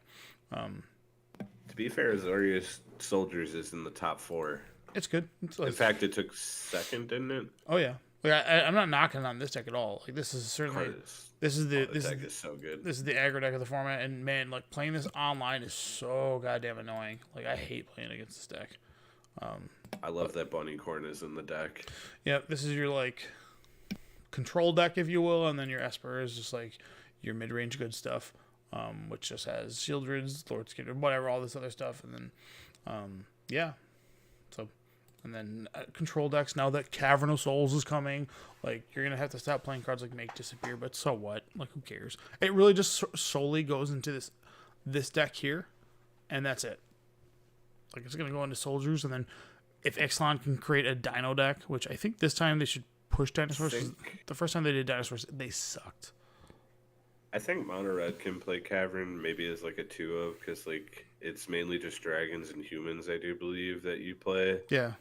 To be fair, Azorius Soldiers is in the top 4. It's good. It's like, in fact, it took 2nd, didn't it? Oh yeah. Like I'm not knocking on this deck at all. Like this is certainly this is so good. This is the aggro deck of the format, and man, like playing this online is so goddamn annoying. Like I hate playing against this deck. I love that Bunny Corn is in the deck. Yeah, this is your like control deck, if you will, and then your Esper is just like your mid-range good stuff, which just has Shieldreds, Lord Skitter, whatever, all this other stuff, and then yeah. So and then control decks, now that Cavern of Souls is coming, like you're gonna have to stop playing cards like Make Disappear, but so what? Like who cares? It really just solely goes into this deck here, and that's it. Like it's gonna go into Soldiers, and then if Ixalan can create a Dino deck, which I think this time they should push Dinosaurs. The first time they did Dinosaurs, they sucked. I think Mono Red can play Cavern maybe as like a 2-of, because like it's mainly just dragons and humans, I do believe, that you play. Yeah.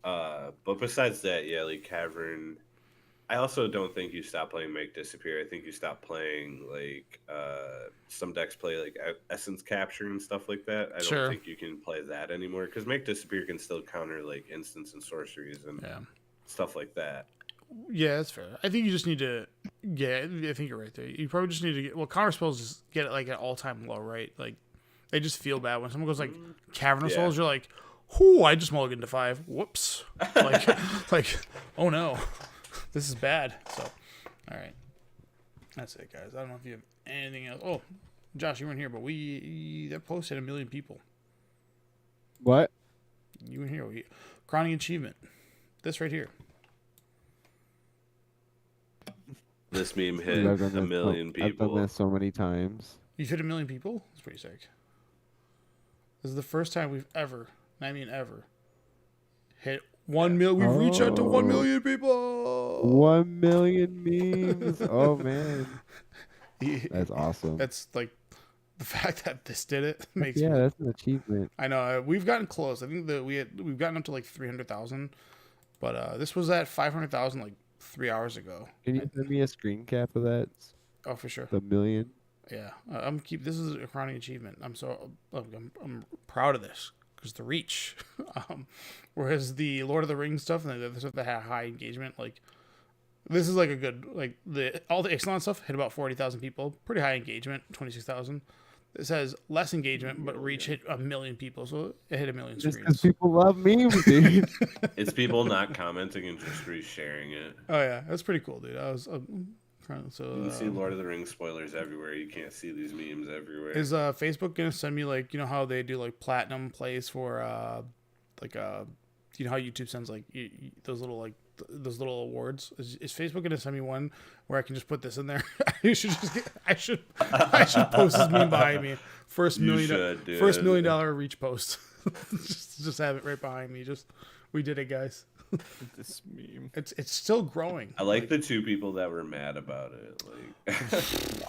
But besides that, yeah, like Cavern. I also don't think you stop playing Make Disappear. I think you stop playing like some decks play like Essence Capture and stuff like that. I don't think you can play that anymore, because Make Disappear can still counter like instants and sorceries and stuff like that. Yeah, that's fair. I think you just need to I think you're right there. You probably just need to get counter spells, just get it like at all-time low, right? Like they just feel bad when someone goes like Cavern of Souls, you're like, whoo, I just mulliganed to 5. Whoops. like oh no. This is bad. So, all right. That's it, guys. I don't know if you have anything else. Oh, Josh, you weren't here, but that post had 1 million people. What? You weren't here. Crowning achievement. This right here. This meme hit 1 million people. I've done that so many times. You've hit 1 million people? That's pretty sick. This is the first time we've ever, and I mean ever, hit 1 million. We've reached out to 1 million people. 1 million memes. Oh man, that's awesome. That's like the fact that this did it makes. Yeah, that's an achievement. I know we've gotten close. I think that we've gotten up to like 300,000, but this was at 500,000 like 3 hours ago. Can you send me a screen cap of that? Oh, for sure. The 1 million. Yeah, This is a crowning achievement. I'm proud of this. Because the reach, whereas the Lord of the Rings stuff and the other stuff that had high engagement, like this is like a good all the Ixalan stuff hit about 40,000 people, pretty high engagement, 26,000. It says less engagement, but reach hit 1 million people, so it hit 1 million Just screens. because people love memes, dude. It's people not commenting and just resharing it. Oh yeah, that's pretty cool, dude. I was so you can see Lord of the Rings spoilers everywhere. You can't see these memes everywhere. Is Facebook gonna send me like, you know how they do like platinum plays for you know how YouTube sends like those little awards? Is Facebook gonna send me one where I can just put this in there? I should post this meme behind me. First $1 million reach post. just have it right behind me. Just We did it, guys. This meme. It's still growing. I like the two people that were mad about it. Like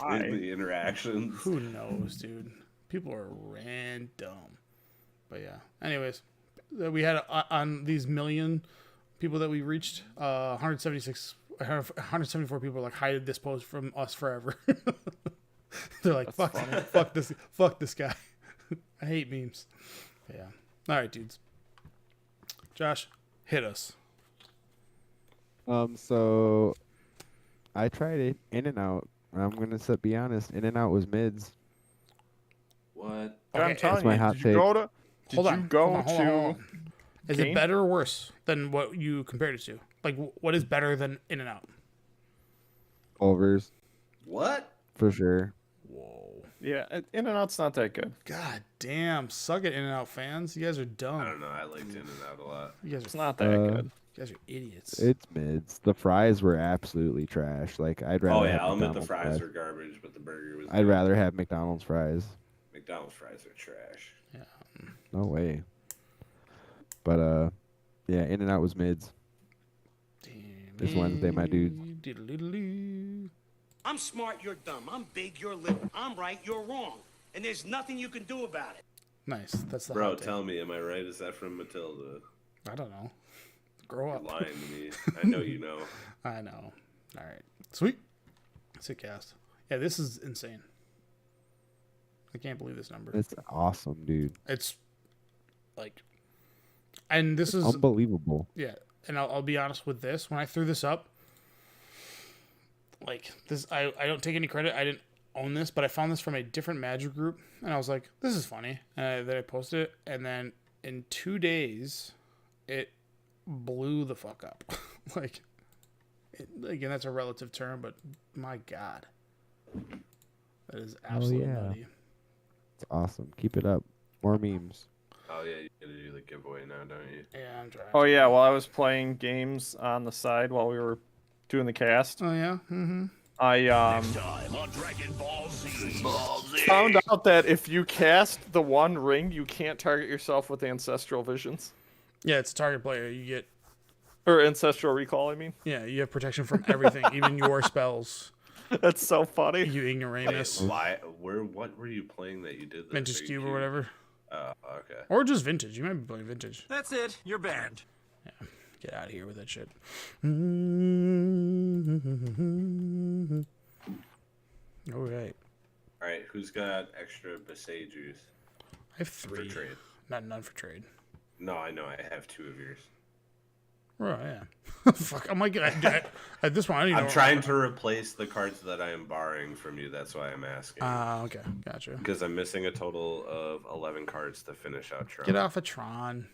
Why? in the interactions. Who knows, dude? People are random. But yeah. Anyways, we had on these million people that we reached, 174 people were like, hide this post from us forever. They're like, fuck this guy. I hate memes. But yeah. All right, dudes. Josh, hit us. So I tried it In and Out. I'm gonna be honest. In and Out was mids. What? I'm Okay, telling my you, hot did take. you go to? Did Hold you on. go hold on, to? hold on. Is Game? it better or worse than what you compared it to? Like, what is better than In and Out? Overs What? for sure. Whoa. Yeah, In and Out's not that good. God damn. Suck it, In and Out fans. You guys are I dumb. don't know. I liked In and Out a lot. You guys It's are, not that good. you guys are idiots. It's mids. The fries were absolutely trash. Like I'd rather. Oh yeah, have I'll admit the McDonald's fries are garbage, but the burger was. I'd good. rather have McDonald's fries. McDonald's fries are trash. No way. But yeah, In and Out was mids. This Wednesday, my dudes. Diddle-diddle-doo. I'm smart, you're dumb. I'm big, you're little. I'm right, you're wrong. And there's nothing you can do about it. Nice. That's the Bro, hot take. tell me, am I right? Is that from Matilda? I don't know. Grow You're up. lying to me. I know you know. I know. All right. Sweet. Sick cast. Yeah, this is insane. I can't believe this number. It's awesome, dude. It's like, and this is Unbelievable. yeah. And I'll be honest with this. When I threw this up, like this, I don't take any credit. I didn't own this, but I found this from a different Magic group, and I was like, this is funny. And then I posted it, and then in 2 days, it blew the fuck up. Like, again, that's a relative term, but my God, that is absolutely yeah. nutty. It's awesome. Keep it up. More memes. Oh yeah, you gotta do the giveaway now, don't you? Yeah, I'm trying. Oh yeah, while I was playing games on the side while we were doing the cast, Oh yeah. Mm-hmm. I Time on Dragon Ball Z. found out that if you cast the One Ring, you can't target yourself with Ancestral Visions Yeah, it's a target player. You get or Ancestral Recall. I mean, you have protection from everything, even your spells. that's so funny. You ignoramus, Why? What were you playing that you did? That vintage big cube or cube? whatever, Okay. or just vintage. You might be playing vintage. That's it. You're banned. Get out of here with that shit. All right, All right. Who's got extra Basay juice I have for 3. trade? None for trade. No, I know. I have 2 of yours. Oh yeah. Fuck. I'm like at this point. I don't even I'm know. trying to replace the cards that I am borrowing from you. That's why I'm asking. Okay, gotcha. Because I'm missing a total of 11 cards to finish out Tron. Get off of Tron.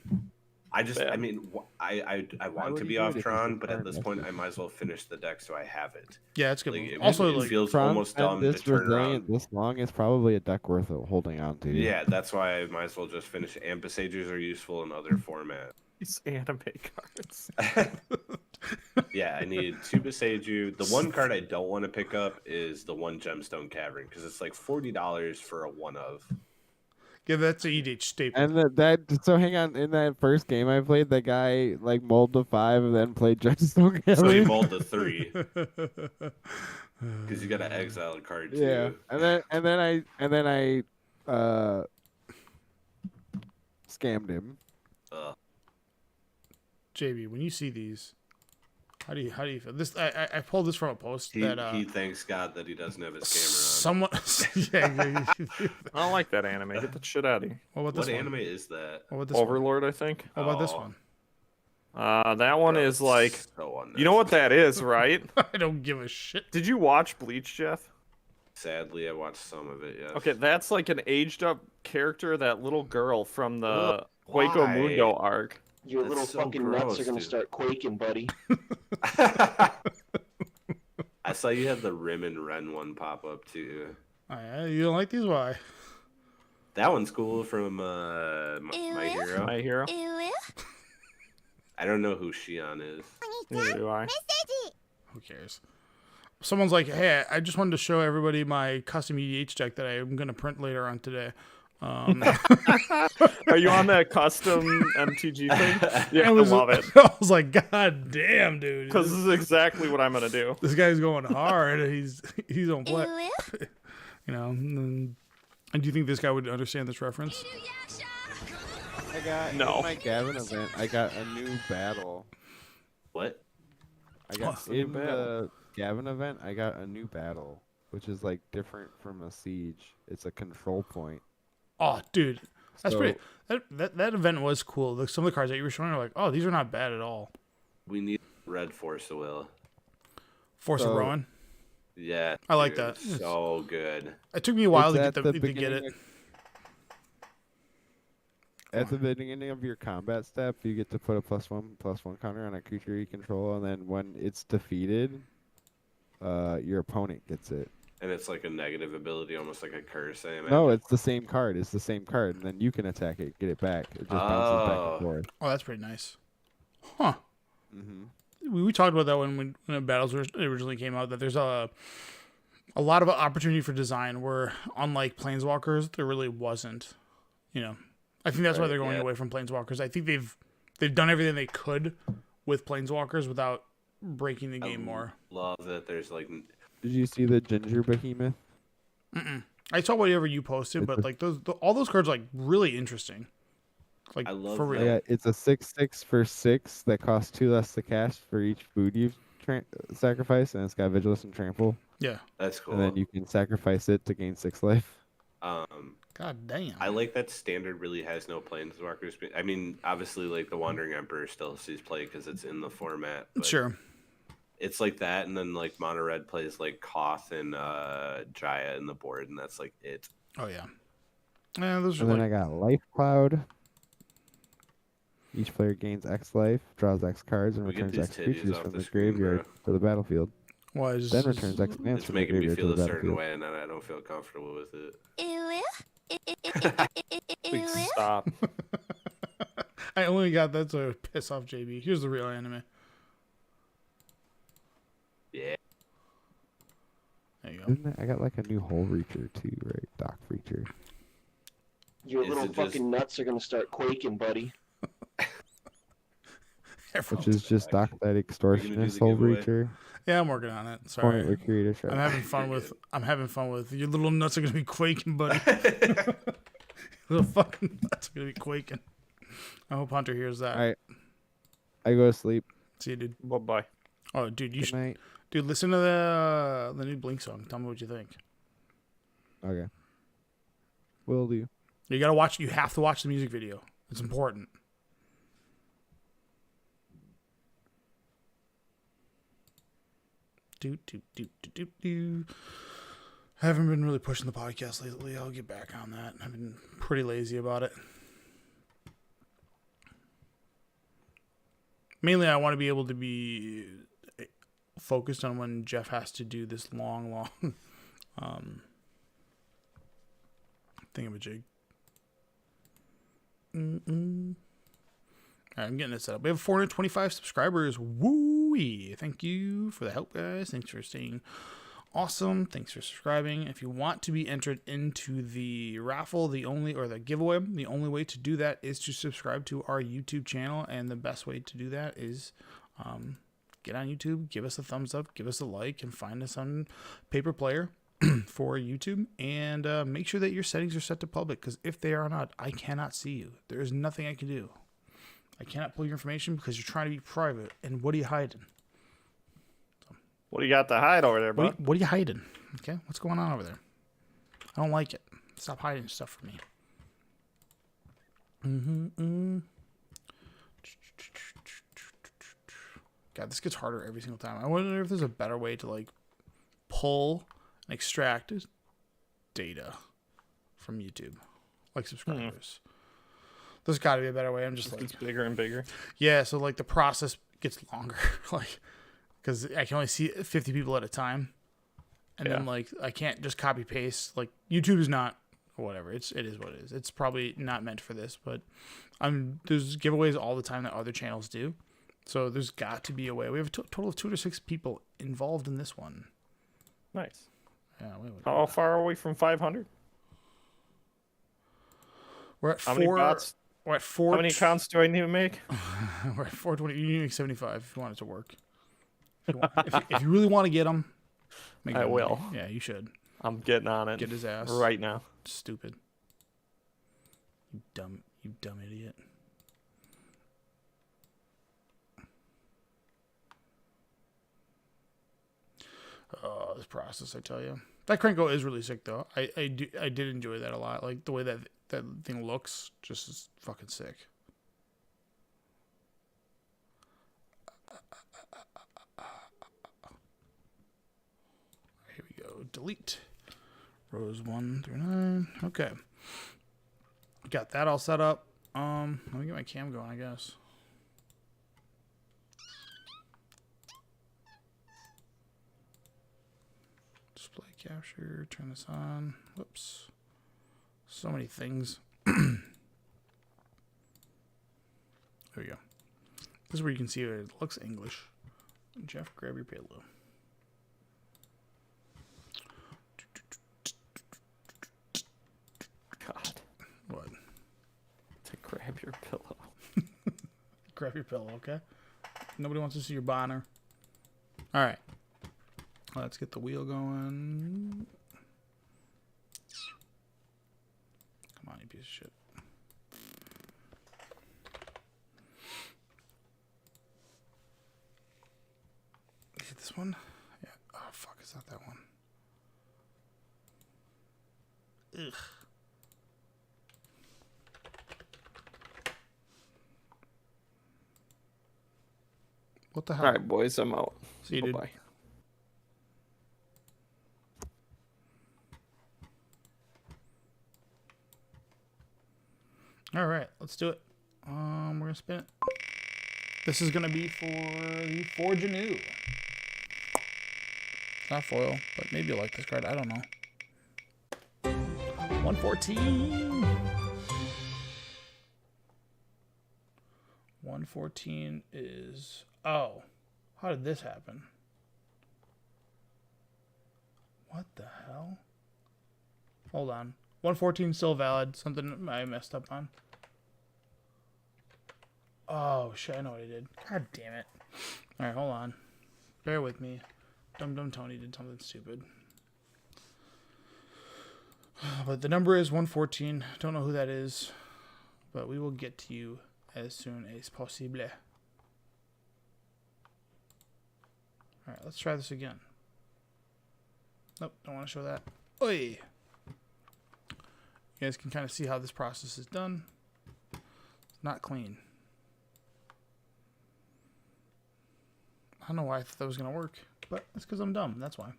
I just, Bad. I mean, I want would to you be do it off if you Tron, could but at burn this this point, one? I might as well finish the deck so I have it. Yeah, it's good. Like, Also, it like, feels Tron almost spent dumb to this turn resilient around. this long. It's probably a deck worth of holding on to. Yeah, that's why I might as well just finish. And Besagers are useful in other formats. These anime cards. Yeah, I need 2 Besaju. The one card I don't want to pick up is the 1 Gemstone Cavern because it's like $40 for a 1 of. yeah, that's a EDH staple. And so hang on. In that first game I played, the guy like mulled to 5 and then played Gemstone So you Cavern. mulled the 3 because you got to exile a card too. Yeah, and then I scammed him. JB, when you see these, how do you feel? This I pulled this from a post He, that he thanks God that he doesn't have his someone. Yeah, I don't like that anime. Get that shit out of here. what about camera on. this What one? anime is that? What about this one? Overlord, I think. What about this Oh. one? That one Bro, is like, so you know what that is, right? I don't give a shit. Did you watch Bleach, Jeff? Sadly, I watched some of it. Yes. Okay, that's like an aged up character, that little girl from the Ugh, Hueco why? Mundo arc. Your That's little so fucking nuts gross, are gonna dude. start quaking, buddy. I saw you had the Rim and Ren one pop up too. Oh, yeah, you don't like these? Why? That one's cool from My Hero. My hero. I don't know who Shion is. Neither do I. Who cares? Someone's like, hey, I just wanted to show everybody my custom EDH deck that I'm gonna print later on today. Are you on that custom MTG thing? Yeah, I was, love it. I was like, God damn, dude. Because this is exactly what I'm gonna do. This guy's going hard. He's on play. You know. And do you think this guy would understand this reference? I got No. in my Gavin event. I got a new battle. What? I got a new in the Gavin event. I got a new battle, which is like different from a siege. It's a control point. Oh, dude, that's So- pretty. That event was cool. Like, some of the cards that you were showing are like, oh, these are not bad at all. We need red Force of Will. Force of So- Rowan. Yeah, I like dude, that. So good. It took me a while It's to get it. At the beginning of your combat step, you get to put a +1/+1 counter on a creature you control, and then when it's defeated, your opponent gets it. And it's like a negative ability, almost like a curse. I imagine. No, it's the same card. It's the same card, and then you can attack it, get it back. It just bounces back Oh. and forth. Oh, that's pretty nice. Huh. Mm-hmm. We talked about that when the battles originally came out. That there's a lot of opportunity for design where, unlike Planeswalkers, there really wasn't. You know, I think that's why Right, they're going yeah. away from Planeswalkers. I think they've done everything they could with Planeswalkers without breaking the game more. Love that there's like Did you see the Ginger Behemoth? I saw whatever you posted, It's but a- like all those cards are like really interesting. Like, I love for that. real. Yeah, it's a 6/6 for 6 that costs 2 less to cast for each food you sacrifice, and it's got Vigilance and Trample. Yeah. that's cool. And then you can sacrifice it to gain 6 life. God damn. I like that standard really has no planeswalkers. I mean, obviously, like the Wandering Emperor still sees play because it's in the format. But Sure. It's like that, and then like Mono Red plays like Koth and Jaya in the board, and that's like it. Oh yeah. Yeah, those are And then like, I got Life Cloud. Each player gains X life, draws X cards, and We get returns these X titties creatures off from the the screen, graveyard to the battlefield. why is Then returns X lands It's from the making me graveyard to feel the a certain battlefield. way, and I don't feel comfortable with it. Please stop. I only got that to piss off JB. Here's the real anime. Yeah. There you go. Isn't it- I got like a new Hole Reacher too, right? Dock Reacher. Your Is little it just- fucking nuts are gonna start quaking, buddy. Which is just Dock that do Extortionist the Hole giveaway? Reacher. Yeah, I'm working on it. Sorry. Point with Creator Shard. I'm having fun with your little nuts are gonna be quaking, buddy. Little fucking nuts are gonna be quaking. I hope Hunter hears that. Alright. I go to sleep. See you, dude. Bye bye. Oh, dude, Good night. dude, listen to the new Blink song. Tell me what you think. Okay. Will do. You gotta watch. You have to watch the music video. It's important. Do. I haven't been really pushing the podcast lately. I'll get back on that. I've been pretty lazy about it. Mainly, I want to be able to be focused on when Jeff has to do this long thingamajig. I'm getting it set up. We have 425 subscribers. Woo-wee. Thank you for the help, guys. Thanks for staying awesome. Thanks for subscribing. If you want to be entered into the raffle, the giveaway, the only way to do that is to subscribe to our YouTube channel. And the best way to do that is get on YouTube, give us a thumbs up, give us a like, and find us on Paper Player for YouTube. And make sure that your settings are set to public, because if they are not, I cannot see you. There is nothing I can do. I cannot pull your information because you're trying to be private. And what are you hiding? What do you got to hide over there, bud? What are you hiding? Okay, what's going on over there? I don't like it. Stop hiding stuff from me. God, this gets harder every single time. I wonder if there's a better way to like pull and extract data from YouTube, like subscribers. There's got to be a better way. I'm just like, It's bigger and bigger. yeah. So like the process gets longer, like, because I can only see 50 people at a time, and then Yeah. like I can't just copy paste. Like YouTube is not, or whatever. It is what it is. It's probably not meant for this, but there's giveaways all the time that other channels do. So there's got to be a way. We have a total of 206 people involved in this one. Nice. Yeah. How far are we from 500? We're at How many bots? We're at 4. How many accounts do I need to make? We're at 420. You need to make 75 if you want it to work. If you really want to get them, I will. Yeah, you should. I'm getting on it. Get his ass right now. Stupid. You dumb idiot. Oh, this process, I tell you. That Krenko is really sick, though. I did enjoy that a lot. Like, the way that thing looks just is fucking sick. Here we go. Delete. Rows 1 through 9. Okay. Got that all set up. Let me get my cam going, I guess. Display capture, turn this on. Whoops. So many things. There we go. This is where you can see it looks English. Jeff, grab your payload. God. What? To grab your pillow. Grab your pillow, okay? Nobody wants to see your boner. All right. Let's get the wheel going. Come on, you piece of shit. Is it this one? Yeah. Oh, fuck. It's not that one. Ugh. What the hell? All right, boys, I'm out. See you, dude. Bye. All right, let's do it. We're gonna spin it. This is gonna be for the Forge Anew. It's not foil, but maybe you'll like this card. I don't know. 114. 114 is... Oh. How did this happen? What the hell? Hold on. 114 still valid. Something I messed up on. Oh, shit. I know what I did. God damn it. Alright, hold on. Bear with me. Dum Tony did something stupid. But the number is 114. Don't know who that is. But we will get to you as soon as possible. Alright, let's try this again. Nope, don't want to show that. Oi! You guys can kind of see how this process is done. It's not clean. I don't know why I thought that was going to work, but it's because I'm dumb. That's why.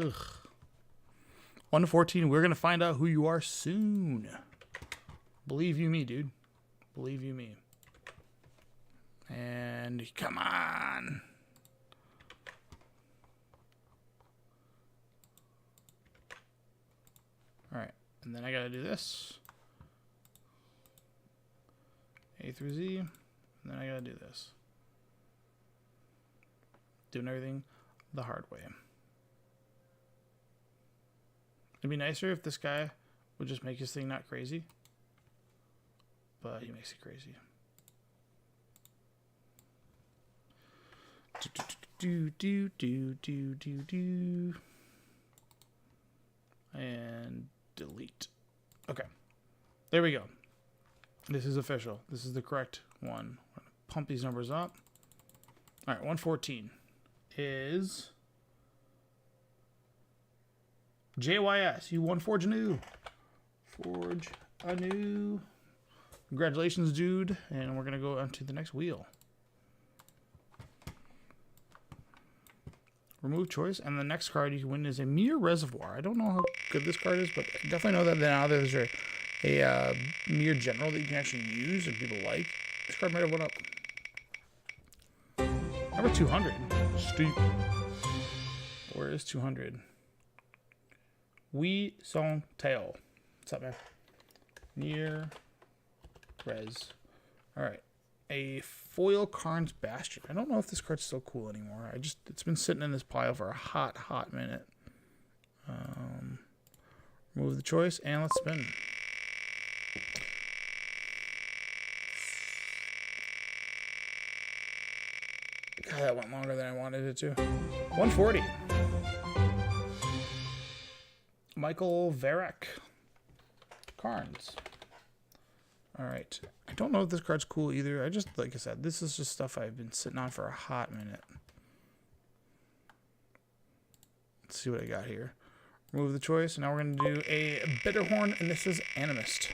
Ugh. 1 to 14, we're going to find out who you are soon. Believe you me, dude. Believe you me. And come on. Alright, and then I got to do this. A through Z. And then I got to do this. Doing everything the hard way. It'd be nicer if this guy would just make his thing not crazy. But he makes it crazy. Do. And delete. Okay. There we go. This is official. This is the correct one. I'm going to pump these numbers up. All right, 114 is... JYS, you won Forge Anew. Forge Anew. Congratulations, dude. And we're going to go on to the next wheel. Remove choice. And the next card you can win is a Mere Reservoir. I don't know how good this card is, but I definitely know that now there's a Mere General that you can actually use and people like. This card might have went up. Number 200. Steep. Where is 200? Wee Song Tail. What's up, man? Near res. All right. A foil Karn's Bastion. I don't know if this card's still cool anymore. It's been sitting in this pile for a hot minute. Remove the choice and let's spin. God, that went longer than I wanted it to. 140. Michael Varek. Karns. Alright. I don't know if this card's cool either. Like I said, this is just stuff I've been sitting on for a hot minute. Let's see what I got here. Remove the choice. And now we're going to do a Bitterhorn, and this is Animist.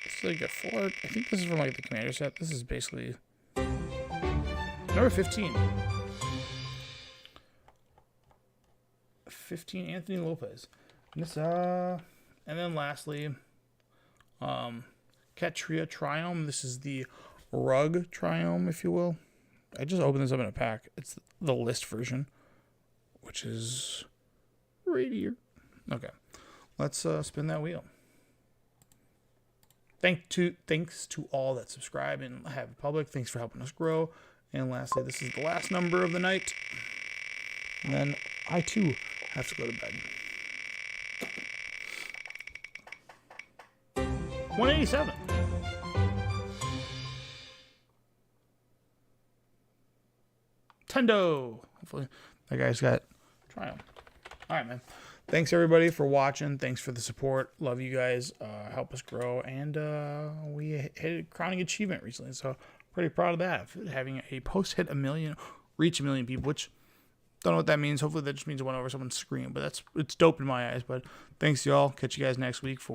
It's like a 4. I think this is from like the Commander set. This is basically number 15. 15, Anthony Lopez. And this, and then lastly, Ketria Triome. This is the Rug Triome, if you will. I just opened this up in a pack. It's the list version, which is right here. Okay, let's spin that wheel. Thanks to all that subscribe and have it public. Thanks for helping us grow. And lastly, this is the last number of the night. And then I too have to go to bed. 187. Tendo. Hopefully that guy's got Triumph. All right, man. Thanks everybody for watching. Thanks for the support. Love you guys. Help us grow. And we hit a crowning achievement recently, so pretty proud of that. Having a post hit reach a million people, which don't know what that means. Hopefully that just means it went over someone's screen, but it's dope in my eyes. But thanks y'all. Catch you guys next week for